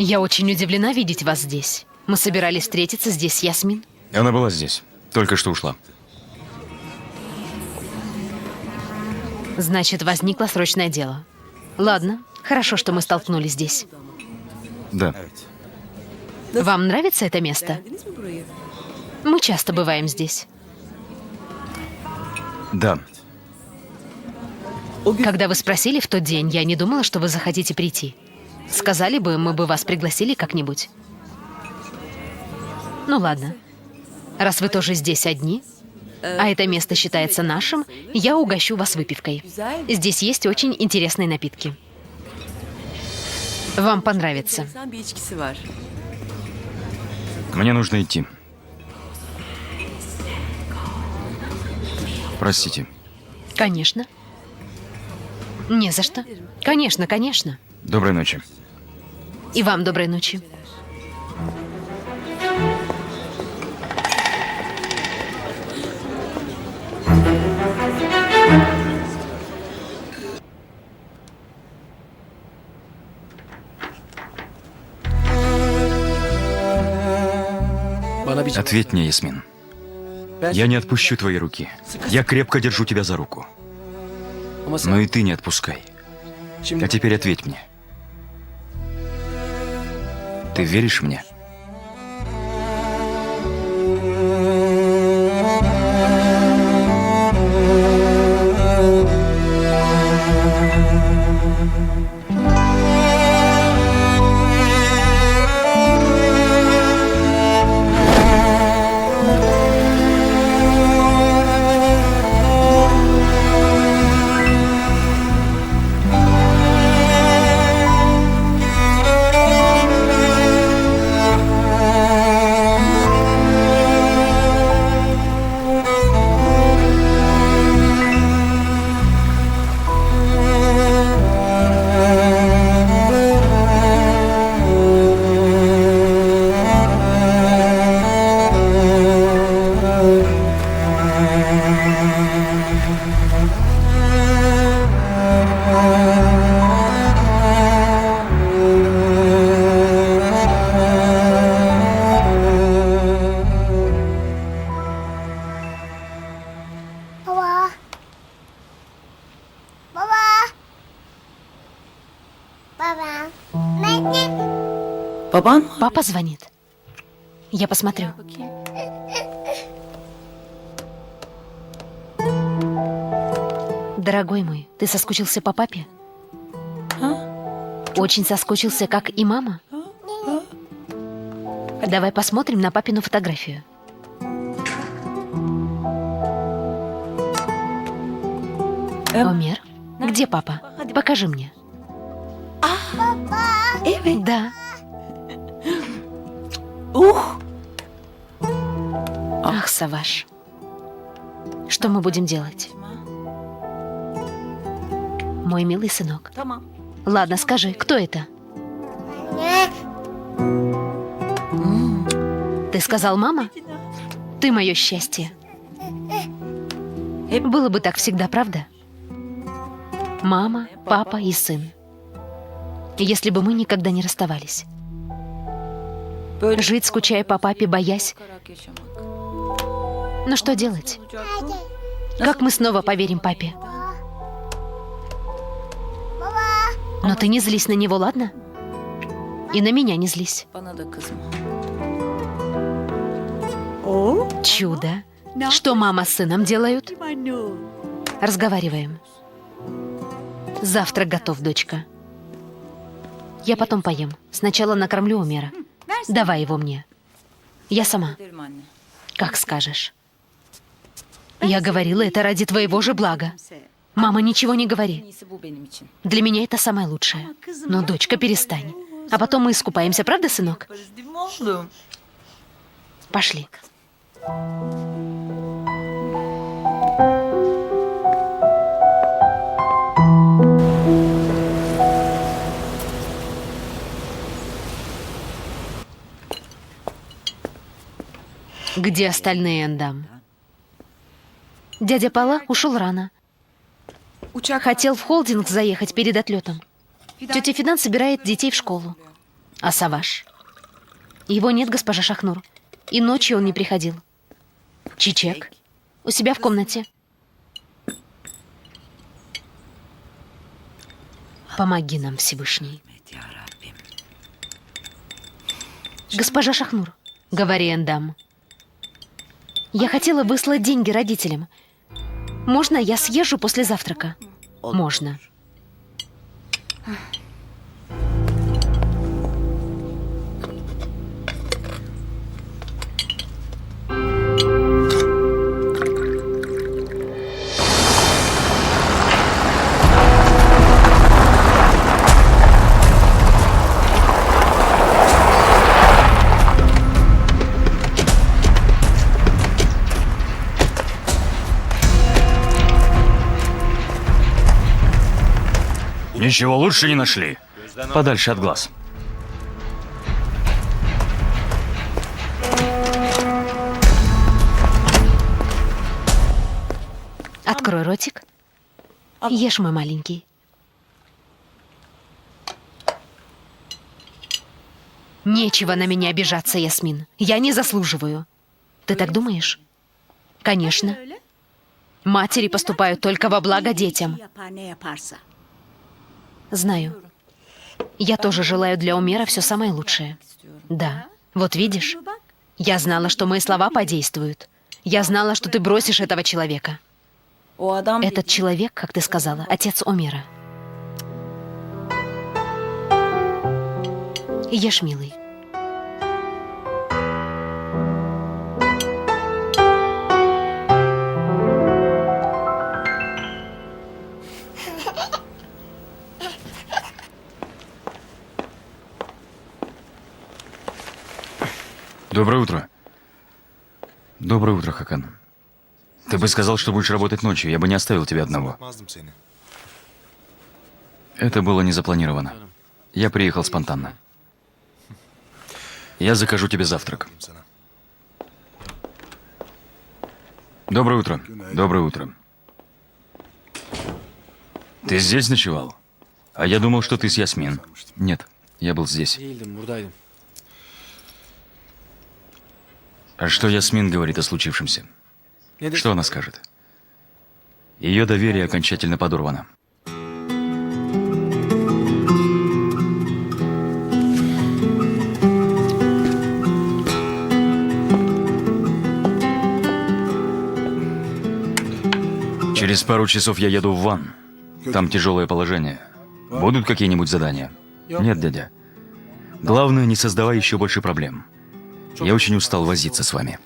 Я очень удивлена видеть вас здесь. Мы собирались встретиться здесь с Ясмин. Она была здесь. Только что ушла. Значит, возникло срочное дело. Ладно, хорошо, что мы столкнулись здесь. Да. Вам нравится это место? Beğendiniz mi burayı? Мы часто бываем здесь. Да. Когда вы спросили в тот день, я не думала, что вы захотите прийти. Сказали бы, мы бы вас пригласили как-нибудь. Ну ладно. Раз вы тоже здесь одни, а это место считается нашим, я угощу вас выпивкой. Здесь есть очень интересные напитки. Вам понравится. Enteresan bir içkisi var. Мне нужно идти. Простите. Конечно. Не за что. Конечно, конечно. Доброй ночи. И вам доброй ночи. Ответь мне, Ясмин. Я не отпущу твои руки. Я крепко держу тебя за руку. Но и ты не отпускай. А теперь ответь мне. Ты веришь мне? Baban mı? Папа звонит. Я посмотрю. Bakayım. Дорогой мой, ты соскучился по папе? Ha? Очень соскучился, как и мама? Давай посмотрим на папину фотографию. Омер, где папа? Покажи мне. Evet. Да. Ах, Саваш. Что мы будем делать? Мой милый сынок. Tamam. Ладно, скажи, кто это? Ты сказал мама? Ты мое счастье. Было бы так всегда, правда? Мама, папа и сын. Если бы мы никогда не расставались. Böyle Жить, скучая по папе, боясь. bakarak yaşamak. Но что делать? Olacak bu. Как мы снова поверим папе? Но ты не злись на него, ладно? И на меня не злись. Bana da kızma. Чудо. Что мама с сыном делают? Разговариваем. Завтрак готов, дочка. Я потом поем. Сначала накормлю Омера. Давай его мне. Я сама. Derim anne. Как скажешь. Я говорила это ради твоего же блага. Мама, ничего не En говори. iyisi bu benim için. Для меня это самое лучшее. Но, дочка, перестань. А потом мы искупаемся, правда, сынок? Yaparız değil mi oğlum? Пошли. Где остальные, Эндам? Дядя Пала ушел рано. Хотел в холдинг заехать перед отлетом. Тетя Фидан собирает детей в школу. А Саваш? Его нет, госпожа Шахнур. И ночью он не приходил. Чичек? У себя в комнате. Помоги нам, Всевышний. Ya Rabbim. Госпожа Шахнур, говори, Эндам. Я хотела выслать деньги родителям. Можно я съезжу после завтрака? Можно. Ничего лучше не нашли. Подальше от глаз. Открой ротик. Ешь, мой маленький. Нечего на меня обижаться, Ясмин. Я не заслуживаю. Ты так думаешь? Конечно. Матери поступают только во благо детям. Знаю. Я тоже желаю для Омера все самое лучшее. Да. Вот видишь? Я знала, что мои слова подействуют. Я знала, что ты бросишь этого человека. O adam Этот человек, как ты сказала, отец Омера. Ешь, милый. Доброе утро. Доброе утро, Хакан. Ты бы сказал, что будешь работать ночью, я бы не оставил тебя одного. Bakmazdım seni. Это было не запланировано. Я приехал спонтанно. Я закажу тебе завтрак. Dedim sana. Доброе утро. Доброе утро. Ты здесь ночевал? А я думал, что ты с Ясмин. Нет, я был здесь. Değildim, buradaydım. А что Ясмин говорит о случившемся? Ne dedi? Что она скажет? Ее доверие окончательно подорвано. Через пару часов я еду в Ван. Там тяжелое положение. Будут какие-нибудь задания? Нет, дядя. Главное, не создавай еще больше проблем. Я очень устал возиться с вами.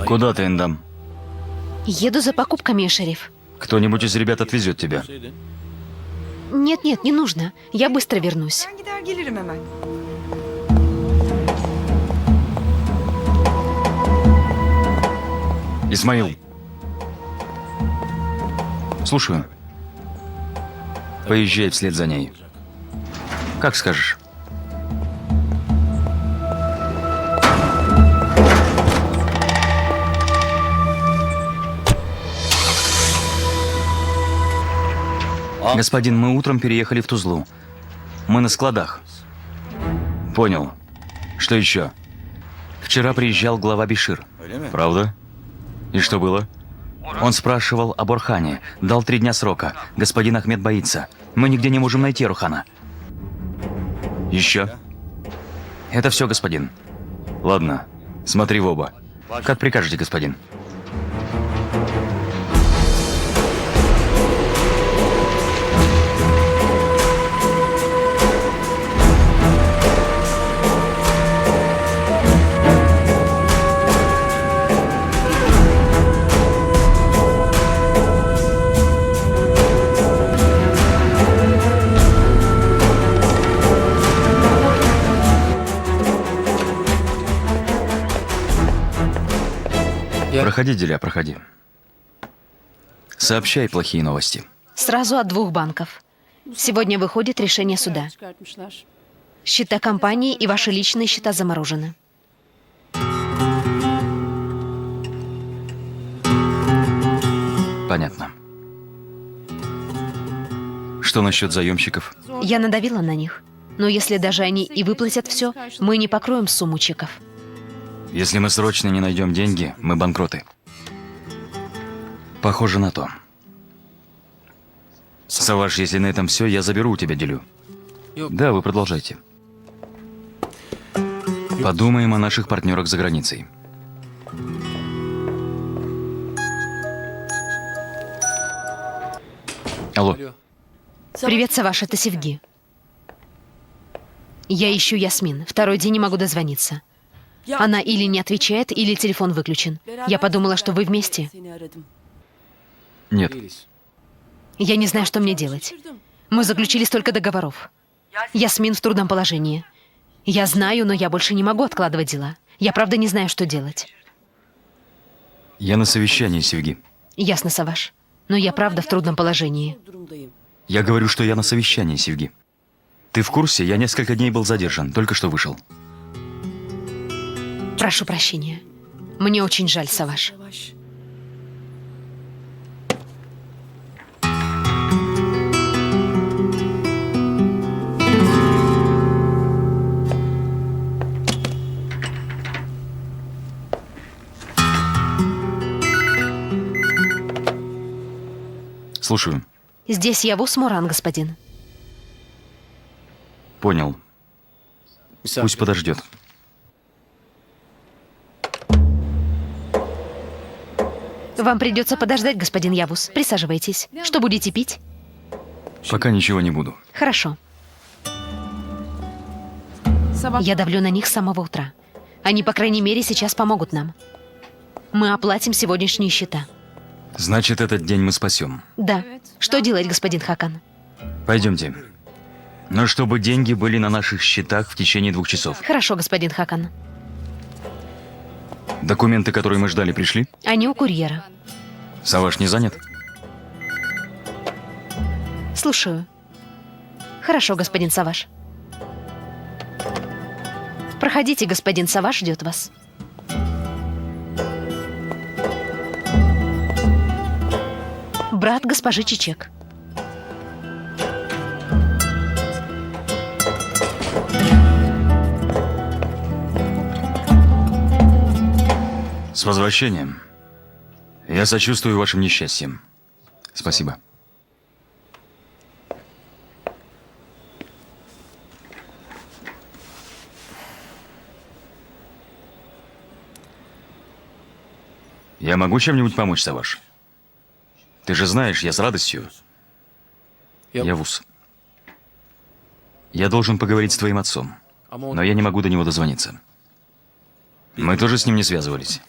Куда ты, Эндам? Еду за покупками, шериф. Кто-нибудь из ребят отвезет тебя. Нет, не нужно. Я быстро вернусь. Ben gider gelirim hemen. Исмаил. Слушаю. Поезжай вслед за ней. Как скажешь. Господин, мы утром переехали в Тузлу. Мы на складах. Понял. Что еще? Вчера приезжал глава Бишир. Правда? И что было? Он спрашивал об Орхане. Дал 3 дня срока. Господин Ахмед боится. Мы нигде не можем найти Орхана. Еще? Это все, господин. Ладно. Смотри в оба. Как прикажете, господин. Проходи, Диля, проходи. Сообщай плохие новости. Сразу от 2 банков. Сегодня выходит решение суда. Счета компании и ваши личные счета заморожены. Понятно. Что насчет заемщиков? Я надавила на них. Но если даже они и выплатят все, мы не покроем сумму чеков. Если мы срочно не найдем деньги, мы банкроты. Похоже на то. Саваш, если на этом все, я заберу у тебя Дилю. Да, вы продолжайте. Подумаем о наших партнерах за границей. Алло. Привет, Саваш, это Севги. Я ищу Ясмин. 2-й день не могу дозвониться. Она или не отвечает, или телефон выключен. Я подумала, что вы вместе. Нет. Я не знаю, что мне делать. Мы заключили столько договоров. Ясмин в трудном положении. Я знаю, но я больше не могу откладывать дела. Я правда не знаю, что делать. Я на совещании, Севги. Ясно, Саваш. Но я правда в трудном положении. Я говорю, что я на совещании, Севги. Ты в курсе? Я несколько дней был задержан, только что вышел. Прошу прощения. Мне очень жаль, Саваш. Слушаю. Здесь Явус Муран, господин. Понял. Пусть подождет. Вам придется подождать, господин Явус. Присаживайтесь. Что будете пить? Пока ничего не буду. Хорошо. Я давлю на них с самого утра. Они, по крайней мере, сейчас помогут нам. Мы оплатим сегодняшние счета. Значит, этот день мы спасем. Да. Что делать, господин Хакан? Пойдемте. Но чтобы деньги были на наших счетах в течение 2 часов. Хорошо, господин Хакан. Документы, которые мы ждали, пришли? Они у курьера. Саваш не занят? Слушаю. Хорошо, господин Саваш. Проходите, господин Саваш ждет вас. Брат госпожи Чичек. возвращением. Я сочувствую вашим несчастьям. Спасибо. Я могу чем-нибудь помочь, Саваш? Ты же знаешь, я с радостью. Явус. Я должен поговорить с твоим отцом, но я не могу до него дозвониться. Мы тоже с ним не связывались.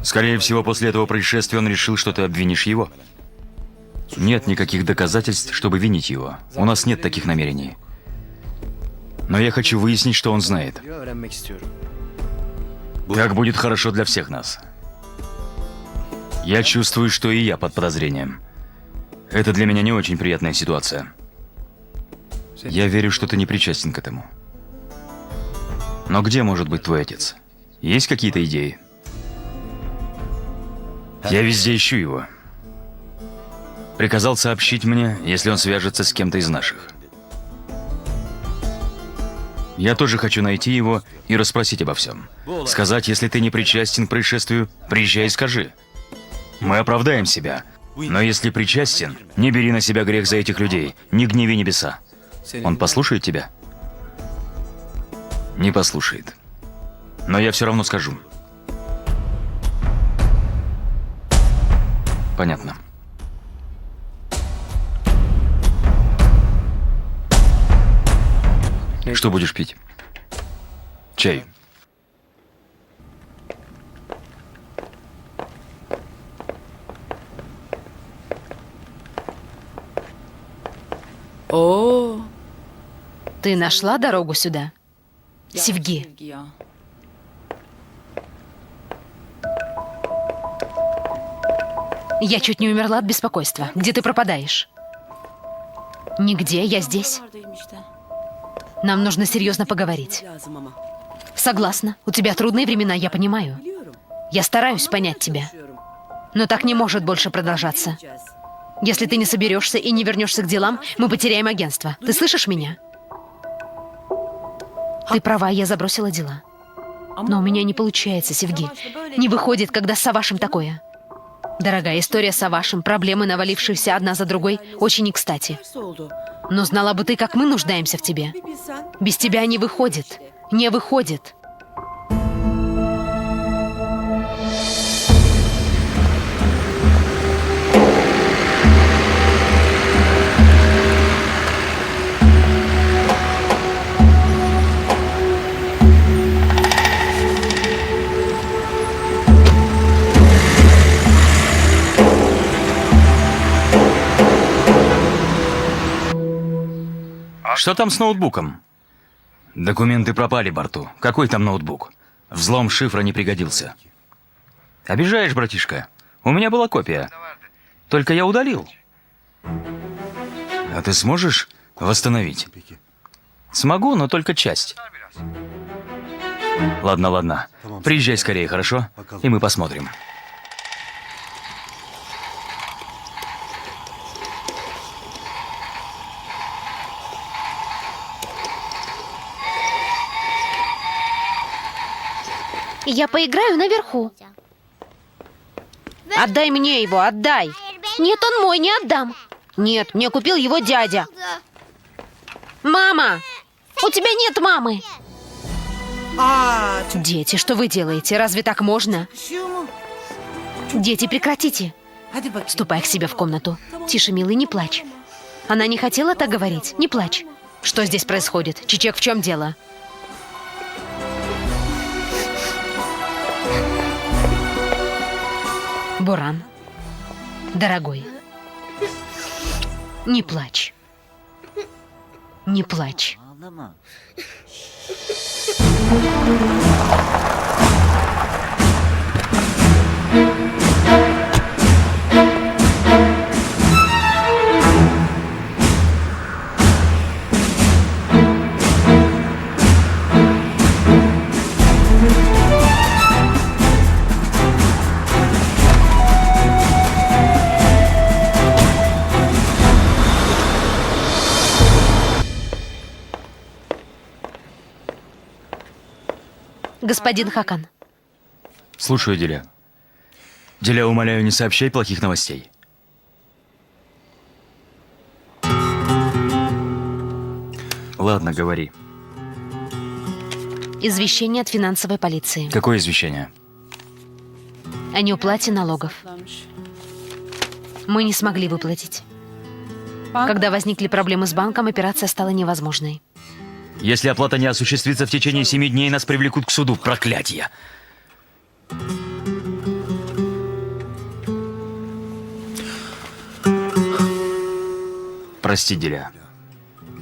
Скорее всего, после этого происшествия он решил, что ты обвинишь его. Нет никаких доказательств, чтобы винить его. У нас нет таких намерений. Но я хочу выяснить, что он знает. Так будет хорошо для всех нас. Я чувствую, что и я под подозрением. Это для меня не очень приятная ситуация. Я верю, что ты не причастен к этому. Но где может быть твой отец? Есть какие-то идеи? Я везде ищу его. Приказал сообщить мне, если он свяжется с кем-то из наших. Я тоже хочу найти его и расспросить обо всем. Сказать, если ты не причастен к происшествию, приезжай и скажи. Мы оправдаем себя. Но если причастен, не бери на себя грех за этих людей, не гневи небеса. Он послушает тебя? Не послушает. Но я все равно скажу. Понятно. Что будешь пить? Чай. О, Ты нашла дорогу сюда? Севги. Sevgi. Я чуть не умерла от беспокойства. Где ты пропадаешь? Нигде, я здесь. Нам нужно серьезно поговорить. Согласна. У тебя трудные времена, я понимаю. Я стараюсь понять тебя. Но так не может больше продолжаться. Если ты не соберешься и не вернешься к делам, мы потеряем агентство. Ты слышишь меня? Ты права, я забросила дела. Но у меня не получается, Севги. Не выходит, когда с Савашем такое. Дорогая, история с Савашем, проблемы, навалившиеся одна за другой, очень не кстати. Но знала бы ты, как мы нуждаемся в тебе. Без тебя не выходит. Не выходит. Что там с ноутбуком? Документы пропали, Барту. Какой там ноутбук? Взлом шифра не пригодился. Обижаешь, братишка? У меня была копия. Только я удалил. А ты сможешь восстановить? Смогу, но только часть. Ладно, ладно. Приезжай скорее, хорошо? И мы посмотрим. Я поиграю наверху. Отдай мне его, отдай. Нет, он мой, не отдам. Нет, мне купил его дядя. Мама! У тебя нет мамы. Дети, что вы делаете? Разве так можно? Дети, прекратите. Ступай к себе в комнату. Тише, милый, не плачь. Она не хотела так говорить. Не плачь. Что здесь происходит? Чичек, в чем дело? Буран, дорогой, не плачь. Не плачь. Господин Хакан, Слушаю, Диля. Диля, умоляю, не сообщай плохих новостей. Ладно, говори. Извещение от финансовой полиции Какое извещение? о неуплате налогов. Мы не смогли выплатить. Когда возникли проблемы с банком, операция стала невозможной. Если оплата не осуществится в течение 7 дней, нас привлекут к суду. Проклятие! Прости, Диля.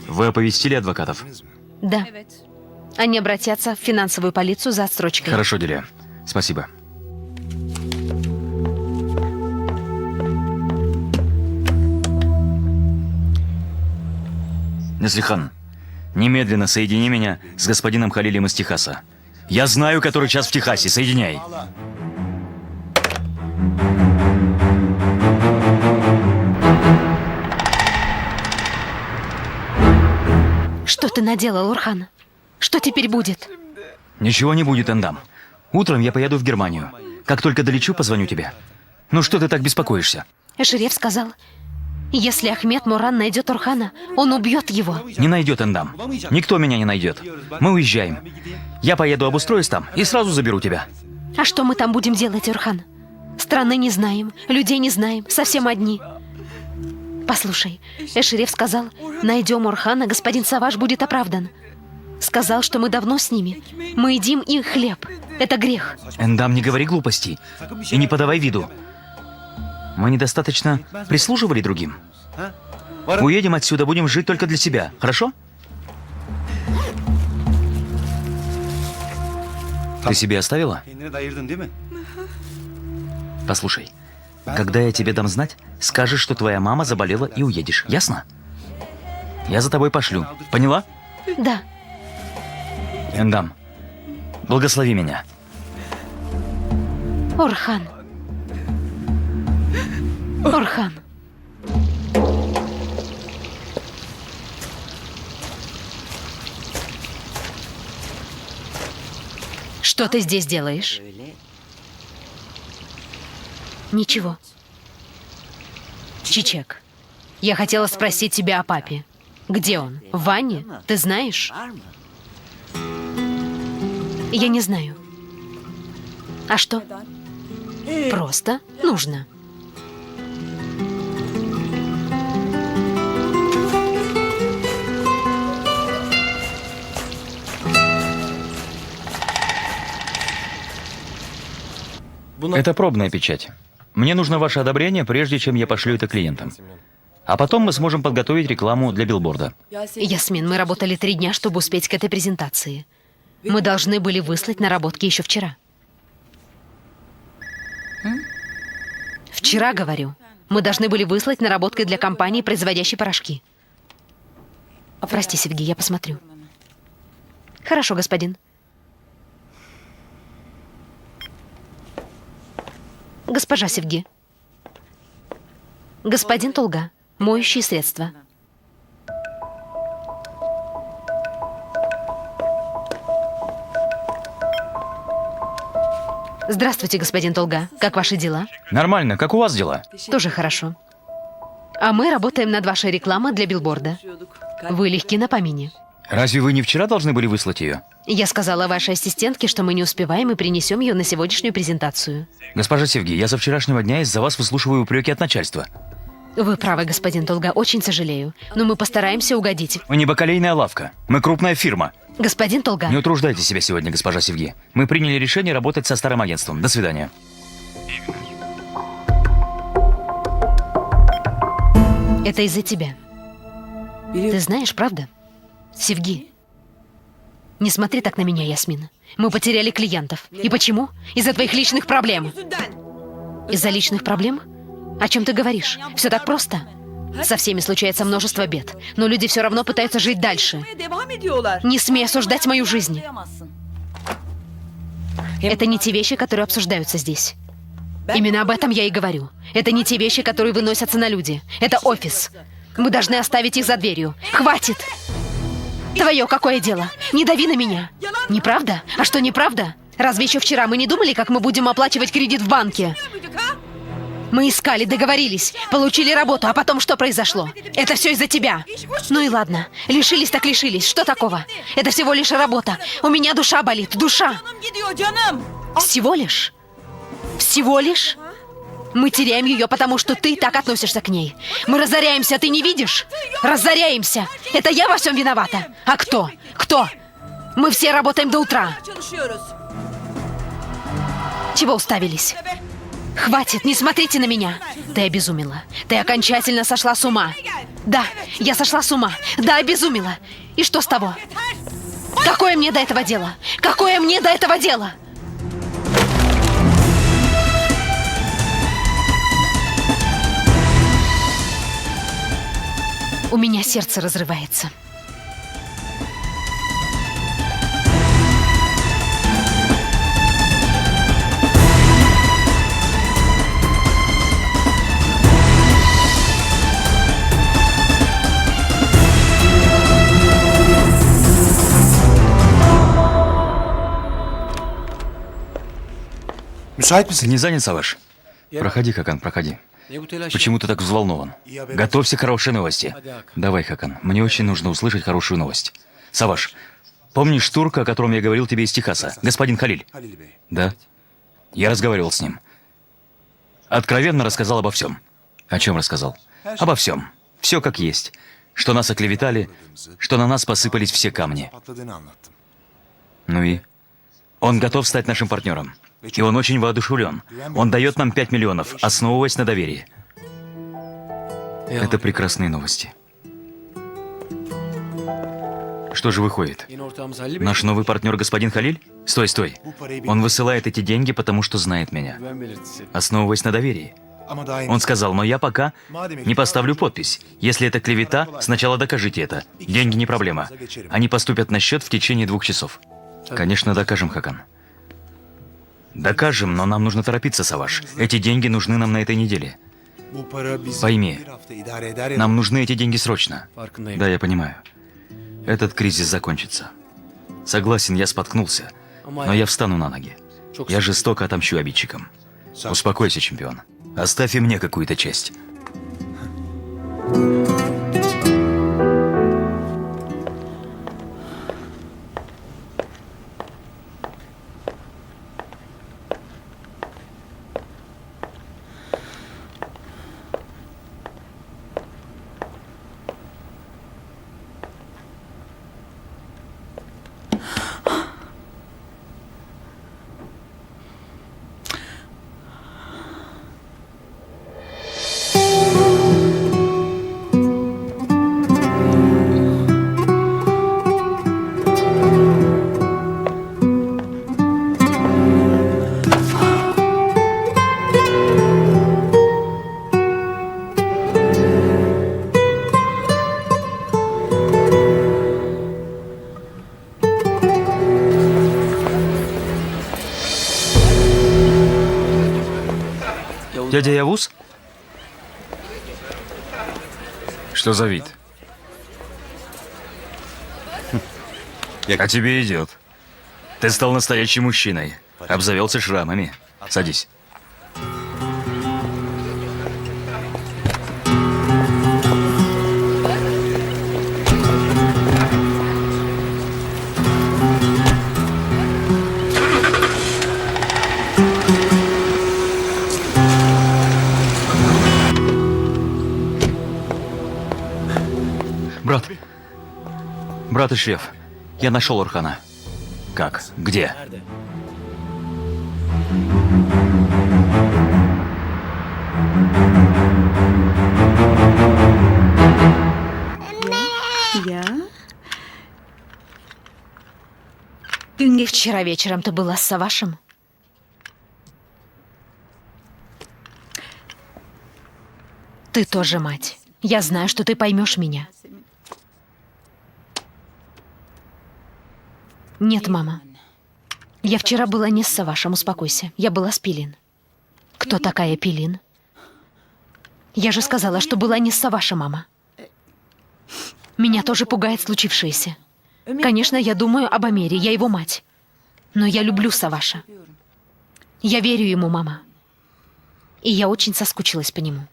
Вы оповестили адвокатов? Да. Они обратятся в финансовую полицию за отсрочкой. Хорошо, Диля. Спасибо. Неслихан, немедленно соедини меня с господином Халилем из Техаса. Я знаю, который час в Техасе. Соединяй. Что ты наделал, Орхан? Что теперь будет? Ничего не будет, Эндам. Утром я поеду в Германию. Как только долечу, позвоню тебе. Ну что ты так беспокоишься? Эшереф сказал, если Ахмед Муран найдет Орхана, он убьет его. Не найдет, Эндам. Никто меня не найдет. Мы уезжаем. Я поеду, обустроюсь там и сразу заберу тебя. А что мы там будем делать, Орхан? Страны не знаем, людей не знаем, совсем одни. Послушай, Эшереф сказал, найдем Орхана, господин Саваш будет оправдан. Сказал, что мы давно с ними. Мы едим их хлеб. Это грех. Эндам, не говори глупостей. И не подавай виду. Мы недостаточно прислуживали другим. Уедем отсюда, будем жить только для себя. Хорошо? Ты себе оставила? Послушай, когда я тебе дам знать, скажешь, что твоя мама заболела и уедешь. Ясно? Я за тобой пошлю. Поняла? Да. Эндам, благослови меня. Орхан. Орхан. Что ты здесь делаешь? Ничего. Чичек, я хотела спросить тебя о папе. Где он? В ванне? Ты знаешь? Я не знаю. А что? Просто нужно. Это пробная печать. Мне нужно ваше одобрение, прежде чем я пошлю это клиентам. А потом мы сможем подготовить рекламу для билборда. Ясмин, мы работали 3 дня, чтобы успеть к этой презентации. Мы должны были выслать наработки еще вчера. Вчера, говорю. Мы должны были выслать наработки для компании, производящей порошки. Прости, Севги, я посмотрю. Хорошо, господин. Госпожа Севги. Господин Тулга. Моющие средства. Здравствуйте, господин Тулга. Как ваши дела? Нормально, как у вас дела? Тоже хорошо. А мы работаем над вашей рекламой для билборда. Вы легки на помине. Разве вы не вчера должны были выслать ее? Я сказала вашей ассистентке, что мы не успеваем и принесем ее на сегодняшнюю презентацию. Госпожа Севги, я со вчерашнего дня из-за вас выслушиваю упреки от начальства. Вы правы, господин Тулга, очень сожалею. Но мы постараемся угодить. Мы не бакалейная лавка. Мы крупная фирма. Господин Тулга. Не утруждайте себя сегодня, госпожа Севги. Мы приняли решение работать со старым агентством. До свидания. Это из-за тебя. Ты знаешь, правда? Севги. Не смотри так на меня, Ясмин. Мы потеряли клиентов. И почему? Из-за твоих личных проблем. Из-за личных проблем? О чем ты говоришь? Все так просто. Со всеми случается множество бед, но люди все равно пытаются жить дальше. Не смей осуждать мою жизнь. Это не те вещи, которые обсуждаются здесь. Именно об этом я и говорю. Это не те вещи, которые выносятся на люди. Это офис. Мы должны оставить их за дверью. Хватит! Твое какое дело? Не дави на меня. Неправда? А что неправда? Разве еще вчера мы не думали, как мы будем оплачивать кредит в банке? Мы искали, договорились, получили работу, а потом что произошло? Это все из-за тебя. Ну и ладно, лишились так лишились, что такого? Это всего лишь работа. У меня душа болит, душа. Canım gidiyor canım. Всего лишь? Всего лишь? Мы теряем ее, потому что ты так относишься к ней. Мы разоряемся, ты не видишь? Разоряемся. Это я во всем виновата. А кто? Кто? Мы все работаем до утра. Çalışıyoruz. Чего уставились? Хватит, не смотрите на меня. Ты обезумела. Ты окончательно сошла с ума. Да, я сошла с ума. Да, обезумела. И что с того? Какое мне до этого дело? Какое мне до этого дело? У меня сердце разрывается. Müsait Ты misin? не занят, Саваш? Проходи, Хакан, проходи. Почему ты так взволнован? Готовься к хорошей новости. Давай, Хакан, мне очень нужно услышать хорошую новость. Саваш, помнишь турка, о котором я говорил тебе из Техаса? Господин Халиль? Halil Bey. Да. Я разговаривал с ним. Откровенно рассказал обо всем. О чем рассказал? Обо всем. Все как есть. Что нас оклеветали, что на нас посыпались все камни. Patladığını anlattım. Ну и? Он готов стать нашим партнером. И он очень воодушевлен. Он дает нам 5 миллионов, основываясь на доверии. Это прекрасные новости. Что же выходит? Наш новый партнер господин Халиль? Стой, стой. Он высылает эти деньги, потому что знает меня. Основываясь на доверии. Ama daim Он сказал, но я пока не поставлю подпись. Если это клевета, сначала докажите это. Деньги не проблема. Они поступят на счет в течение 2 часов. Конечно, докажем, Хакан. Докажем, но нам нужно торопиться, Саваш. Эти деньги нужны нам на этой неделе. bu para bizi Пойми, bir hafta idare eder ya. нам нужны эти деньги срочно. Да, я понимаю. Этот кризис закончится. Согласен, я споткнулся, но я встану на ноги. Я жестоко отомщу обидчикам. Успокойся, чемпион. Оставь и мне какую-то честь. Дядя Явуз? Что за вид? А тебе идет. Ты стал настоящим мужчиной. Обзавелся шрамами. Садись. Брат. Брат и шеф. Я нашел Орхана. Как? Где? Вчера вечером ты была с Савашем? Ты тоже мать. Я знаю, что ты поймешь меня. Нет, мама. Я вчера была не с Савашем, успокойся. Я была с Пилин. Кто такая Пилин? Я же сказала, что была не с Савашем, мама. Меня тоже пугает случившееся. Конечно, я думаю об Амере, я его мать. Но я люблю Саваша. Я верю ему, мама. И я очень соскучилась по нему.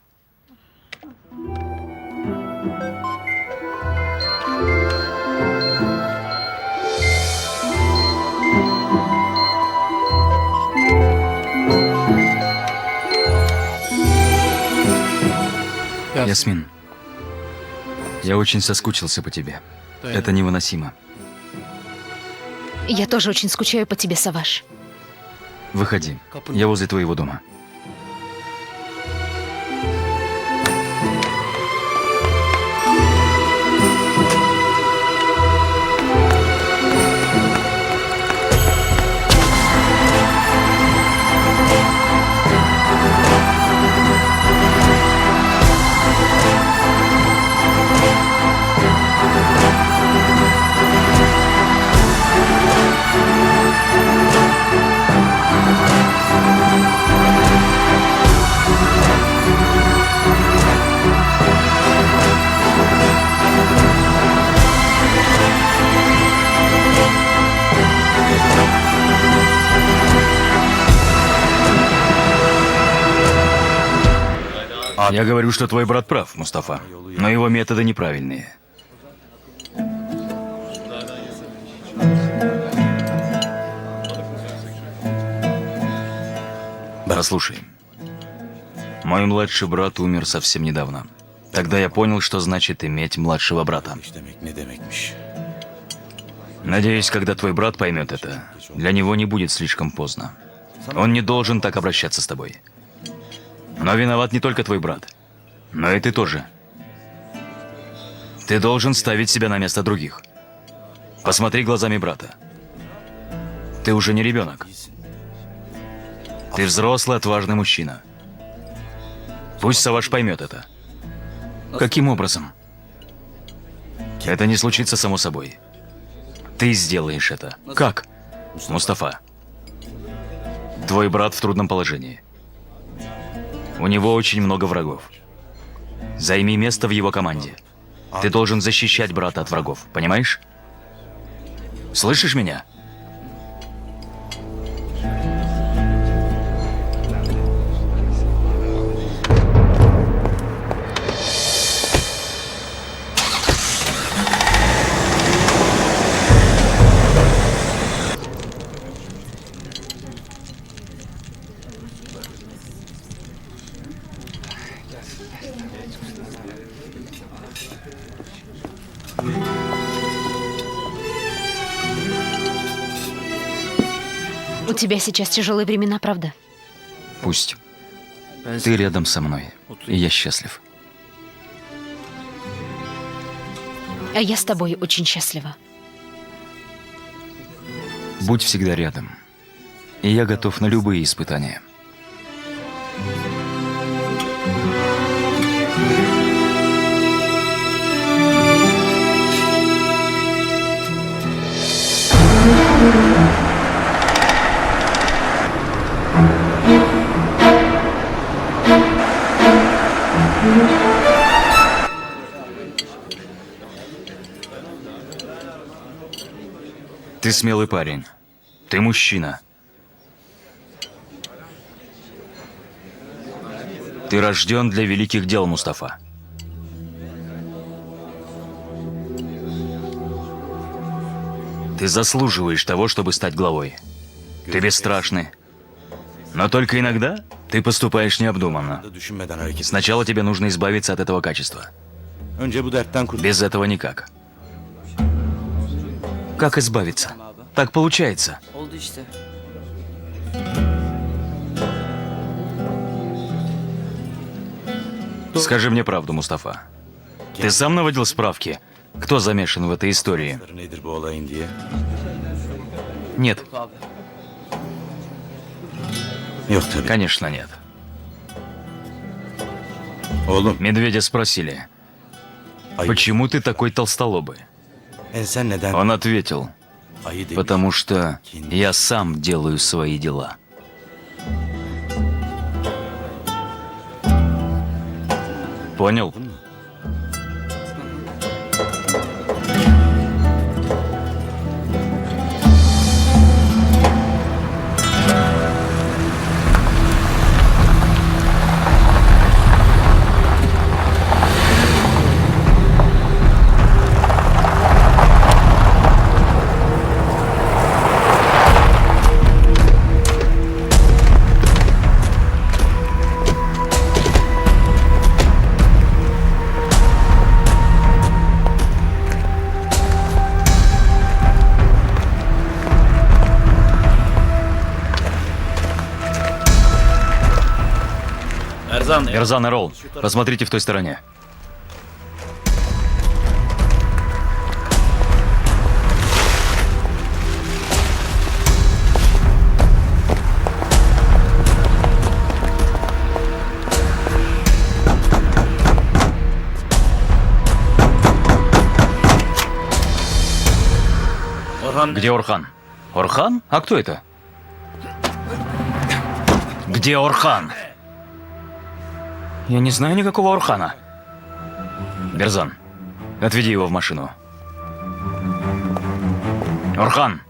Ясмин, я очень соскучился по тебе. Это невыносимо. Я тоже очень скучаю по тебе, Саваш. Выходи. Я возле твоего дома. Я говорю, что твой брат прав, Мустафа. Но его методы неправильные. Послушай. Мой младший брат умер совсем недавно. Тогда я понял, что значит иметь младшего брата. Надеюсь, когда твой брат поймет это, для него не будет слишком поздно. Он не должен так обращаться с тобой. Но виноват не только твой брат, но и ты тоже. Ты должен ставить себя на место других. Посмотри глазами брата. Ты уже не ребенок. Ты взрослый, отважный мужчина. Пусть Саваш поймет это. Каким образом? Это не случится само собой. Ты сделаешь это. Как? Мустафа, твой брат в трудном положении. У него очень много врагов. Займи место в его команде. Ты должен защищать брата от врагов, понимаешь? Слышишь меня? У тебя сейчас тяжелые времена, правда? Пусть. Ты рядом со мной, и я счастлив. А я с тобой очень счастлива. Будь всегда рядом. И я готов на любые испытания. Ты смелый парень. Ты мужчина. Ты рожден для великих дел, Мустафа. Ты заслуживаешь того, чтобы стать главой. Ты бесстрашный. Но только иногда ты поступаешь необдуманно. Сначала тебе нужно избавиться от этого качества. Без этого никак. Как избавиться? Так получается. Oldu işte. Скажи мне правду, Мустафа. Ты сам наводил справки, кто замешан в этой истории? Нет, Abi. Yok tabii. конечно нет. Oğlum, Медведя спросили, ayı, почему ты такой толстолобый? sen neden Он ответил, ayı demiş? потому что я сам делаю свои дела. Понял? Берзан и Ролл, посмотрите в той стороне. Где Орхан? Орхан? А кто это? Где Орхан? Я не знаю никакого Орхана. Берзан, отведи его в машину. Орхан!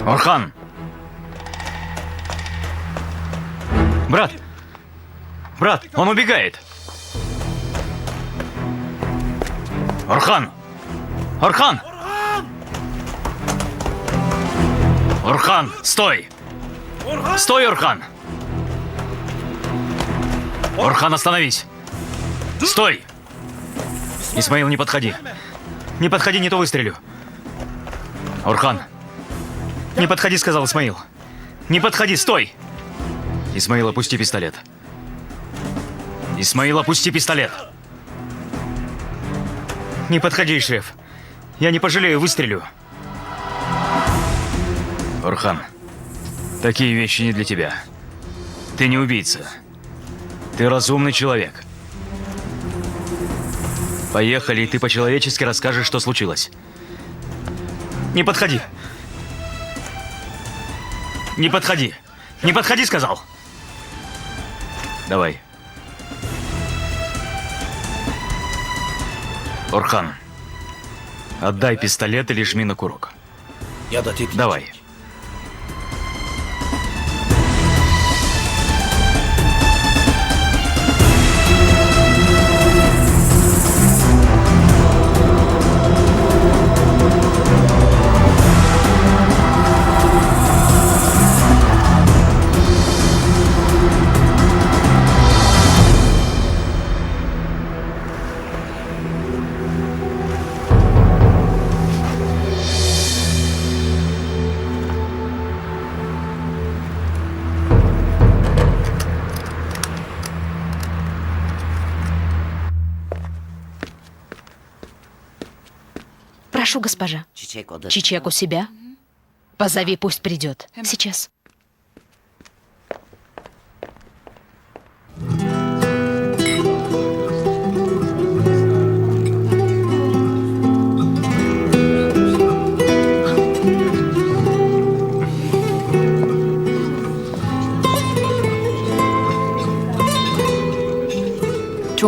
Орхан! Брат! Брат, он убегает! Орхан! Орхан! Орхан, стой! Стой, Орхан! Орхан, остановись! Стой! Исмаил, не подходи! Не подходи, не то выстрелю! Орхан! Не подходи, сказал Исмаил! Не подходи, стой! Исмаил, опусти пистолет! Исмаил, опусти пистолет! Не подходи, шеф! Я не пожалею, выстрелю! Орхан, такие вещи не для тебя. Ты не убийца. Ты разумный человек. Поехали, и ты по-человечески расскажешь, что случилось. Не подходи. Не подходи. Не подходи, сказал. Давай. Орхан, отдай пистолет и жми на курок. Давай. Прошу, госпожа. Чичек у себя? Позови, пусть придет. Сейчас.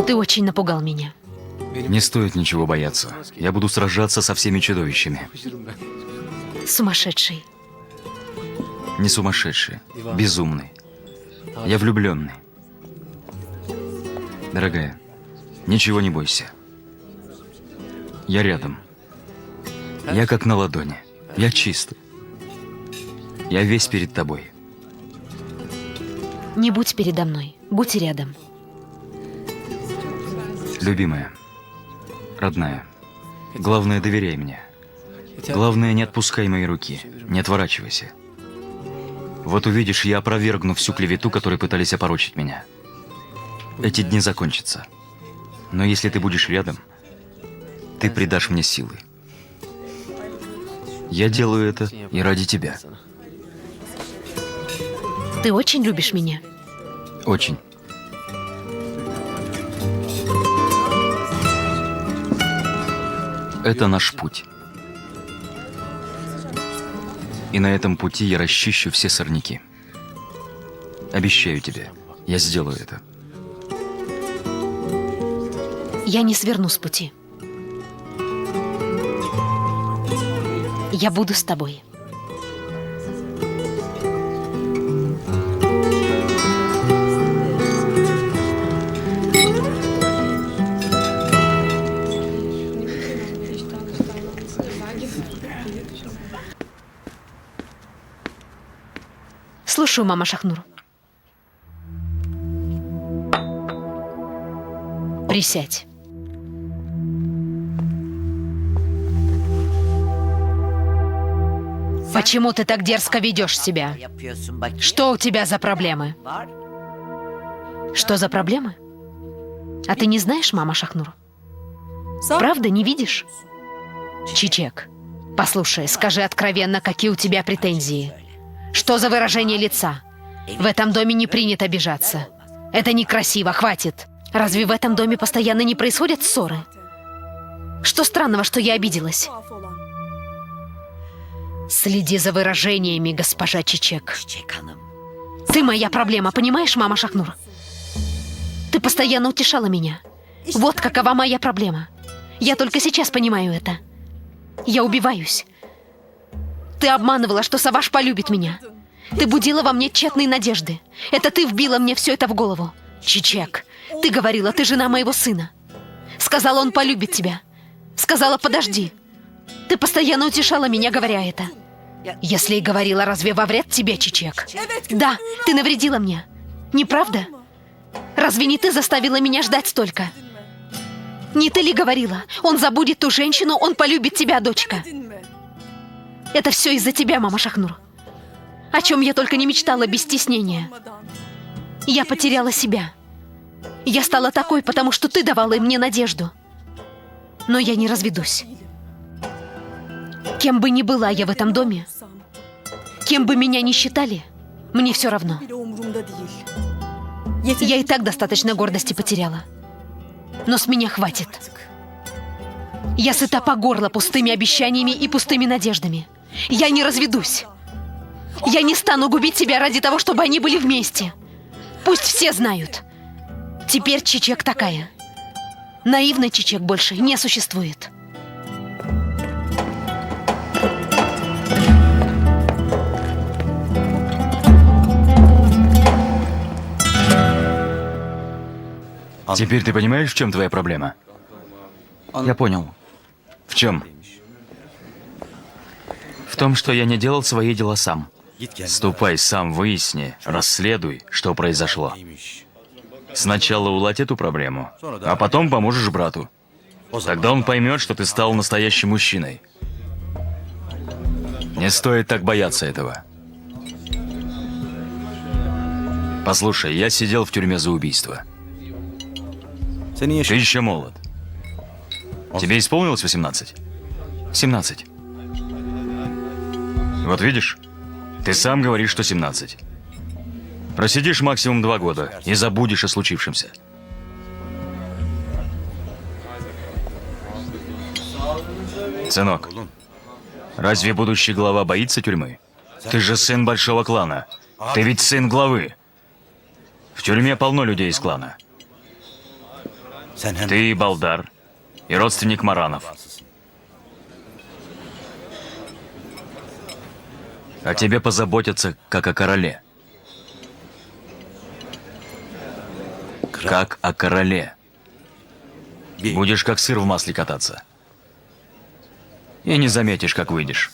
Ты очень напугал меня. Не стоит ничего бояться. Я буду сражаться со всеми чудовищами. Сумасшедший. Не сумасшедший, безумный. Я влюбленный. Дорогая, ничего не бойся. Я рядом. Я как на ладони. Я чистый. Я весь перед тобой. Не будь передо мной, будь рядом. Любимая, родная, главное, доверяй мне. Главное, не отпускай мои руки, не отворачивайся. Вот увидишь, я опровергну всю клевету, которой пытались опорочить меня. Эти дни закончатся. Но если ты будешь рядом, ты придашь мне силы. Я делаю это и ради тебя. Ты очень любишь меня? Очень. Это наш путь. И на этом пути я расчищу все сорняки. Обещаю тебе, я сделаю это. Я не сверну с пути. Я буду с тобой. Слушаю, мама Шахнур. Присядь. Почему ты так дерзко ведешь себя? Что у тебя за проблемы? Что за проблемы? А ты не знаешь, мама Шахнур? Правда, не видишь? Чичек, послушай, скажи откровенно, какие у тебя претензии. Что за выражение лица? В этом доме не принято обижаться. Это некрасиво, хватит. Разве в этом доме постоянно не происходят ссоры? Что странного, что я обиделась? Следи за выражениями, госпожа Чичек. Ты моя проблема, понимаешь, мама Шахнур? Ты постоянно утешала меня. Вот какова моя проблема. Я только сейчас понимаю это. Я убиваюсь. Ты обманывала, что Саваш полюбит меня. Ты будила во мне тщетные надежды. Это ты вбила мне все это в голову. Чичек, ты говорила, ты жена моего сына. Сказала, он полюбит тебя. Сказала, подожди. Ты постоянно утешала меня, говоря это. Если и говорила, разве во вред тебе, Чичек? Да, ты навредила мне. Не правда? Разве не ты заставила меня ждать столько? Не ты ли говорила? Он забудет ту женщину, он полюбит тебя, дочка. Это все из-за тебя, мама Шахнур. О чем я только не мечтала без стеснения. Я потеряла себя. Я стала такой, потому что ты давала мне надежду. Но я не разведусь. Кем бы ни была я в этом доме, кем бы меня ни считали, мне все равно. Я и так достаточно гордости потеряла. Но с меня хватит. Я сыта по горло пустыми обещаниями и пустыми надеждами. Я не разведусь. Я не стану губить себя ради того, чтобы они были вместе. Пусть все знают. Теперь Чичек такая. Наивной Чичек больше не существует. Теперь ты понимаешь, в чем твоя проблема? Я понял. В чем? В том, что я не делал свои дела сам. Ступай сам, выясни, расследуй, что произошло. Сначала уладь эту проблему, а потом поможешь брату. Тогда он поймет, что ты стал настоящим мужчиной. Не стоит так бояться этого. Послушай, я сидел в тюрьме за убийство. Ты еще молод. Тебе исполнилось 18? 17. Вот видишь, ты сам говоришь, что 17. Просидишь максимум 2 года и забудешь о случившемся. Сынок, разве будущий глава боится тюрьмы? Ты же сын большого клана. Ты ведь сын главы. В тюрьме полно людей из клана. Ты Балдар и родственник Маранов. О тебе позаботятся, как о короле. Как о короле. Будешь как сыр в масле кататься. И не заметишь, как выйдешь.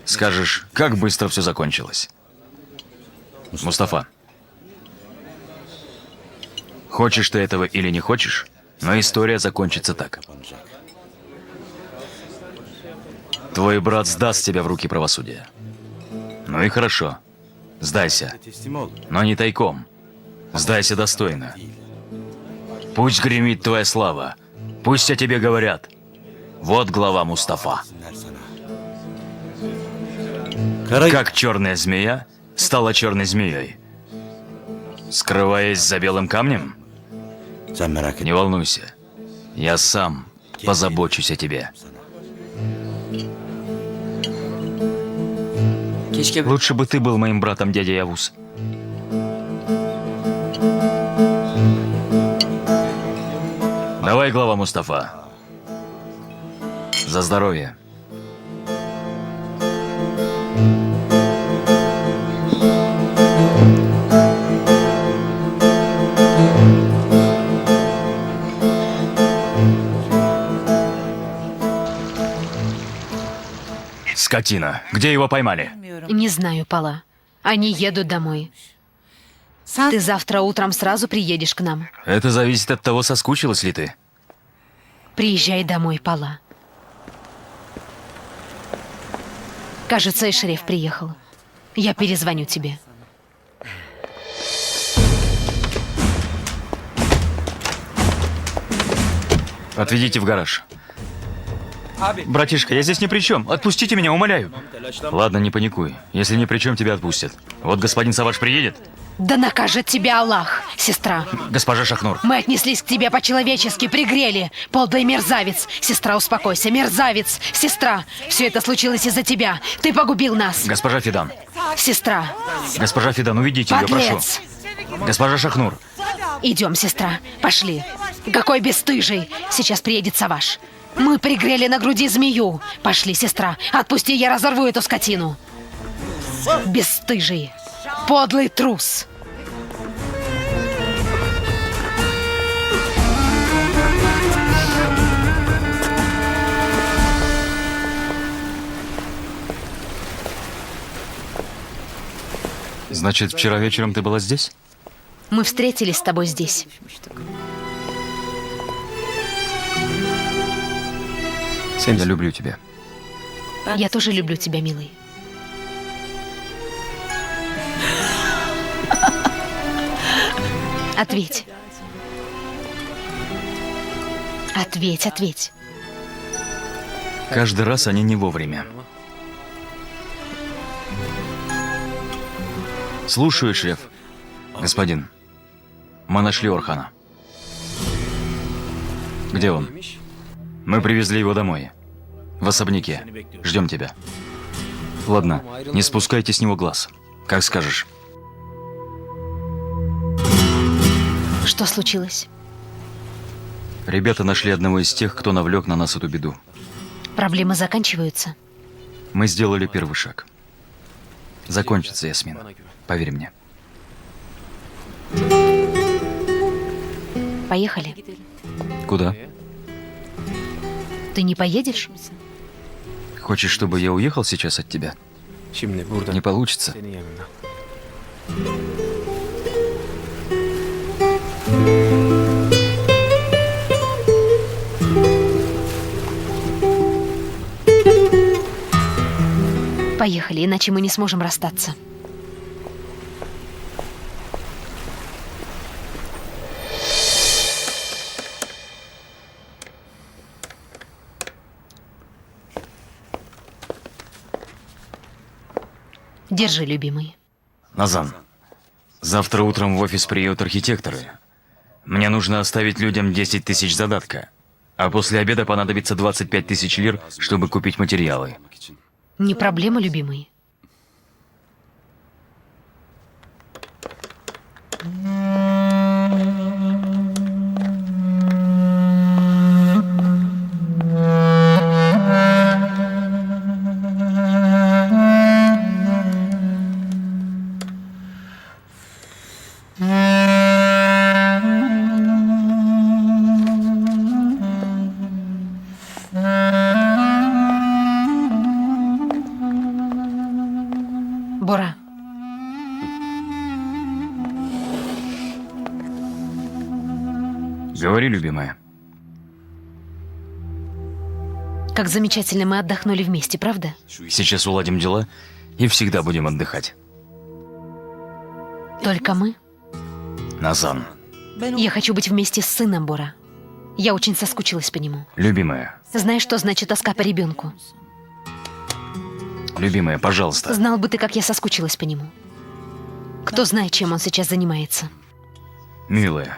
Скажешь, как быстро все закончилось. Мустафа, хочешь ты этого или не хочешь, но история закончится так. Твой брат сдаст тебя в руки правосудия. Ну и хорошо. Сдайся. Но не тайком. Сдайся достойно. Пусть гремит твоя слава. Пусть о тебе говорят. Вот глава Мустафа. Как черная змея стала черной змеей. Скрываясь за белым камнем? Не волнуйся. Я сам позабочусь о тебе. Лучше бы ты был моим братом, дядя Явуз. Давай, глава Мустафа. За здоровье. Скотина. Где его поймали? Не знаю, Пала. Они едут домой. Ты завтра утром сразу приедешь к нам. Это зависит от того, соскучилась ли ты. Приезжай домой, Пала. Кажется, Эшреф приехал. Я перезвоню тебе. Отведите в гараж. Братишка, я здесь ни при чем. Отпустите меня, умоляю. Ладно, не паникуй. Если ни при чем, тебя отпустят. Вот господин Саваш приедет. Да накажет тебя Аллах, сестра. Госпожа Шахнур. Мы отнеслись к тебе по-человечески, пригрели. Подлый мерзавец. Сестра, успокойся. Мерзавец. Сестра, все это случилось из-за тебя. Ты погубил нас. Госпожа Фидан. Сестра, Госпожа Фидан, уведите ее, прошу. подлец. Госпожа Шахнур. Идем, сестра, пошли. Какой бесстыжий. Сейчас приедет Саваш. Мы пригрели на груди змею. Пошли, сестра, отпусти, я разорву эту скотину. Бесстыжий. Подлый трус. Значит, вчера вечером ты была здесь? Мы встретились с тобой здесь. Я люблю тебя. Я тоже люблю тебя, милый. Ответь. Ответь, ответь. Каждый раз они не вовремя. Слушаю, шеф. Господин, мы нашли Орхана. Где он? Мы привезли его домой. В особняке. Ждем тебя. Ладно, не спускайте с него глаз. Как скажешь. Что случилось? Ребята нашли одного из тех, кто навлек на нас эту беду. Проблемы заканчиваются. Мы сделали первый шаг. Закончится, Ясмин. Поверь мне. Поехали. Куда? Ты не поедешь? Хочешь, чтобы я уехал сейчас от тебя? Не получится. Поехали, иначе мы не сможем расстаться. Держи, любимый. Назан, завтра утром в офис приедут архитекторы. Мне нужно оставить людям 10 тысяч задатка. А после обеда понадобится 25 тысяч лир, чтобы купить материалы. Не проблема, любимый. Бора, Говори, любимая. как замечательно мы отдохнули вместе, правда? Сейчас уладим дела и всегда будем отдыхать. Только мы. Назан, Я хочу быть вместе с сыном, Бора. Я очень соскучилась по нему. любимая, Знаешь, что значит тоска по ребенку? любимая, пожалуйста. Знал бы ты, как я соскучилась по нему. Кто знает, чем он сейчас занимается. Милая,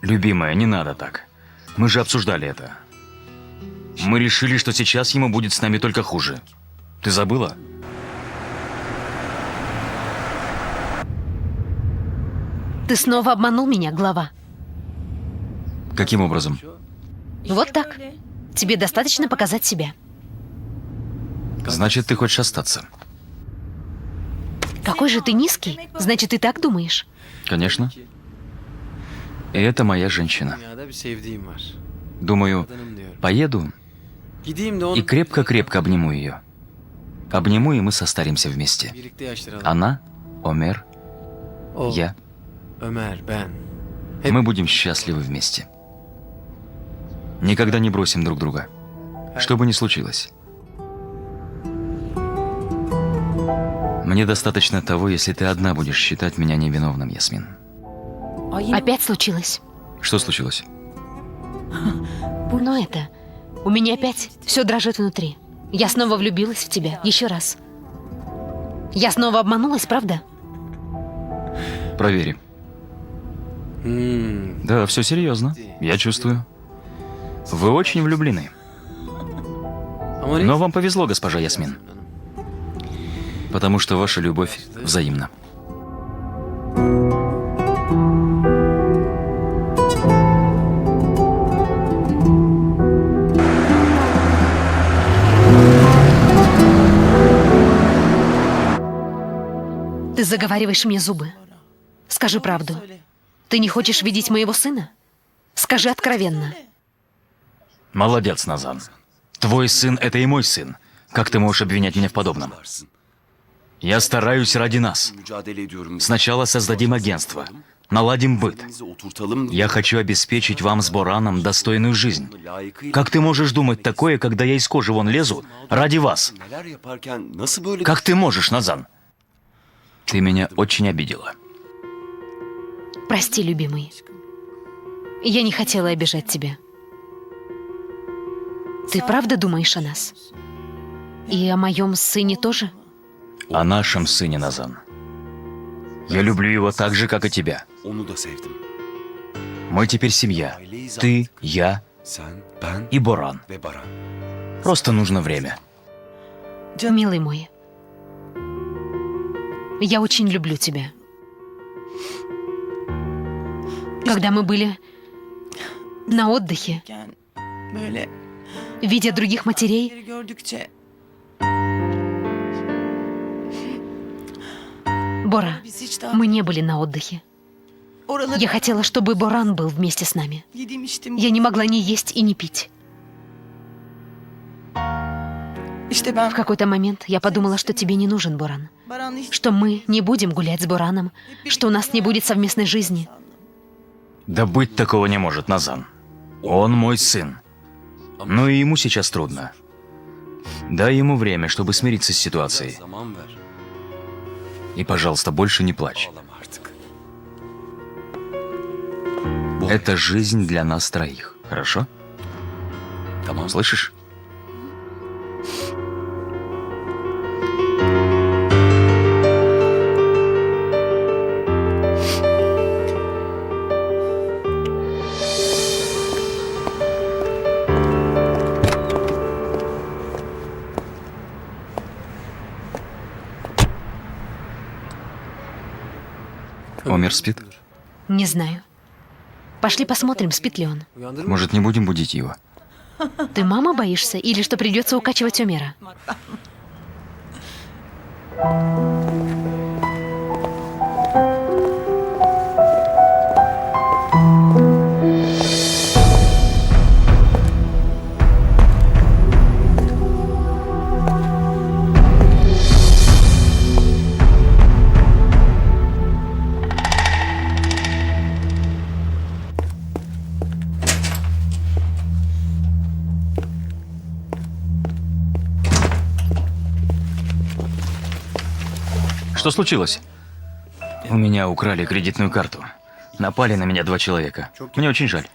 любимая, не надо так. Мы же обсуждали это. Мы решили, что сейчас ему будет с нами только хуже. Ты забыла? Ты снова обманул меня, глава. Каким образом? Вот так. Тебе достаточно показать себя. Значит, ты хочешь остаться? Какой же ты низкий. Значит, ты так думаешь. Конечно. И это моя женщина. Dünyada bir sevdiğim var. Думаю, Kadınım diyorum. поеду Gideyim de и onu крепко-крепко обниму ее. Обниму, и мы состаримся вместе. birlikte yaşlanalım. Она, Омер, O, я. Ömer, ben. Мы будем счастливы вместе. Никогда не бросим друг друга. Что бы ни случилось. Мне достаточно того, если ты одна будешь считать меня невиновным, Ясмин. Опять случилось. Что случилось? Но это... У меня опять все дрожит внутри. Я снова влюбилась в тебя. Еще раз. Я снова обманулась, правда? Проверим. М, Да, все серьезно. Я чувствую. Вы очень влюблены. Ama neyse. Но вам повезло, госпожа Ясмин. Потому что ваша любовь взаимна. Ты заговариваешь мне зубы. Скажи правду. Ты не хочешь видеть моего сына? Скажи откровенно. Молодец, Назан. Твой сын — это и мой сын. Как ты можешь обвинять меня в подобном? Я стараюсь ради нас. Сначала создадим агентство. Наладим быт. Я хочу обеспечить вам с Бораном достойную жизнь. Как ты можешь думать такое, когда я из кожи вон лезу ради вас? Как ты можешь, Назан? Ты меня очень обидела. Прости, любимый. Я не хотела обижать тебя. Ты правда думаешь о нас? И о моем сыне тоже? О нашем сыне, Назан. Я люблю его так же, как и тебя. Onu da sevdim. Мы теперь семья. Ты, я Sen, ben и Боран. ve Baran. Просто нужно время. Милый мой, я очень люблю тебя. Когда мы были на отдыхе, Böyle видя других матерей, gördükçe Бора, biz hiç daha мы не были на отдыхе. oraları Я хотела, чтобы Боран был вместе с нами. yediğim içtim. Я не могла ни есть и ни пить. İşte ben В какой-то момент я подумала, что тебе не нужен Боран. Baran'la hiç Что мы не будем гулять с Бораном, что у нас не будет совместной жизни. Да быть такого не может, Назан. Он мой сын. Но и ему сейчас трудно. Дай ему время, чтобы смириться с ситуацией. Zaman ver. И, пожалуйста, больше не плачь. Ağlama artık. Это жизнь для нас троих. Хорошо? Tamam. Слышишь? Омер спит? Не знаю. Пошли посмотрим, спит ли он. Uyandırma. Может, не будем будить его? Ты мама боишься или что придется укачивать Омера? Что случилось? У меня украли кредитную карту. Напали на меня 2 человека. Мне очень жаль.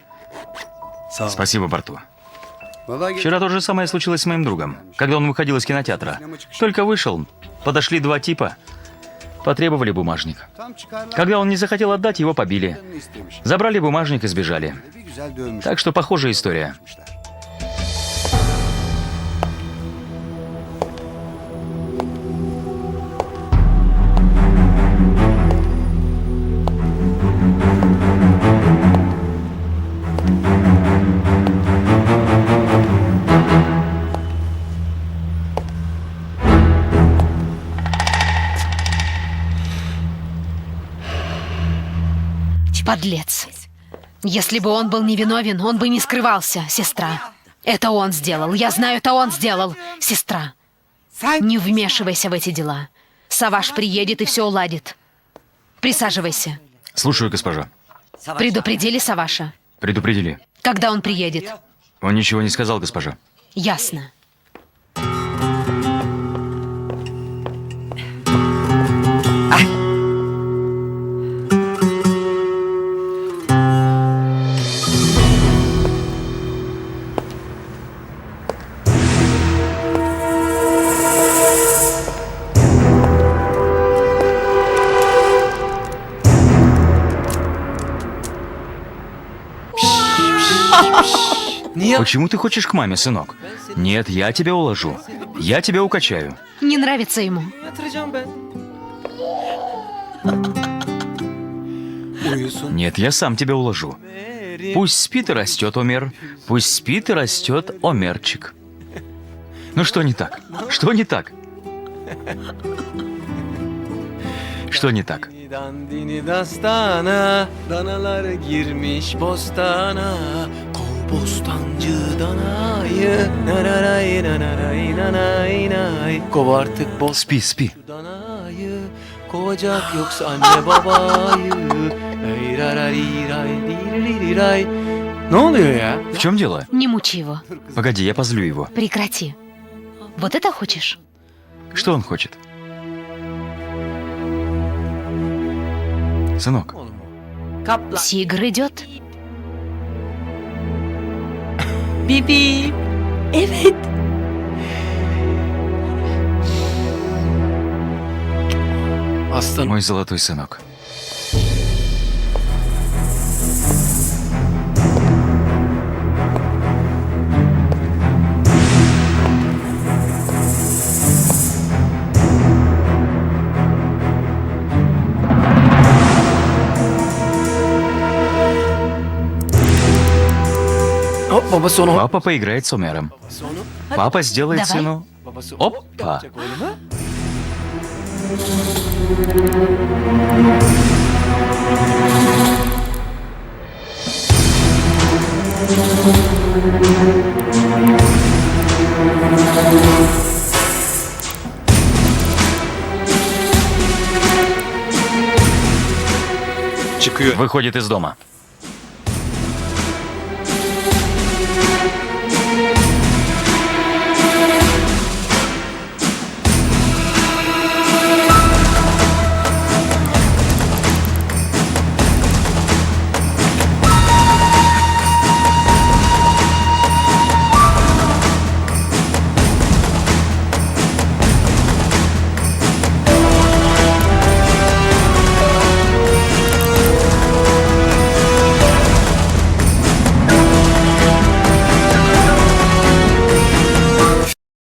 Sağ ol. Спасибо, Барту. Vallahi geç- Вчера то же самое случилось с моим другом, когда он выходил из кинотеатра. Только вышел, подошли 2 типа, потребовали бумажник. Tam çıkarlar Когда он не захотел отдать, его побили. istemiş. Забрали бумажник и сбежали. Bir güzel dövmüş. Так что похожая история. Подлец. Если бы он был невиновен, он бы не скрывался, сестра. Это он сделал. Я знаю, это он сделал, сестра. Не вмешивайся в эти дела. Саваш приедет и все уладит. Присаживайся. Слушаю, госпожа. Предупредили Саваша? Предупредили. Когда он приедет? Он ничего не сказал, госпожа. Ясно. Niye? Почему ты хочешь к маме, сынок? Нет, я тебя уложу. Я тебя укачаю. Не нравится ему. Yatıracağım ben. Нет, я сам тебя уложу. Пусть спит и растет, Омер. Пусть спит и растет, Омерчик. Ну что не так? Что не так? Что не так? Dandini dastana, danalar girmiş bostana. Kov bostancı danayı, nararay nanaray nanay nay. Kov artık Спи, спи. danayı, kovacak yoksa anne babayı. Ray rararay ray diririray. Ne oluyor ya? В чем дело? Не мучи его. Погоди, я позлю его. Прекрати. Вот это хочешь? Что он хочет? Сынок, Тигр идет. Bibi. Evet. Aslan. мой золотой сынок. Hop babası onu. Папа поиграет с Омером. Babası onu. Папа сделает Давай. сыну... Babası Hoppa. yapacak oğluma. Çıkıyor. Выходит из дома.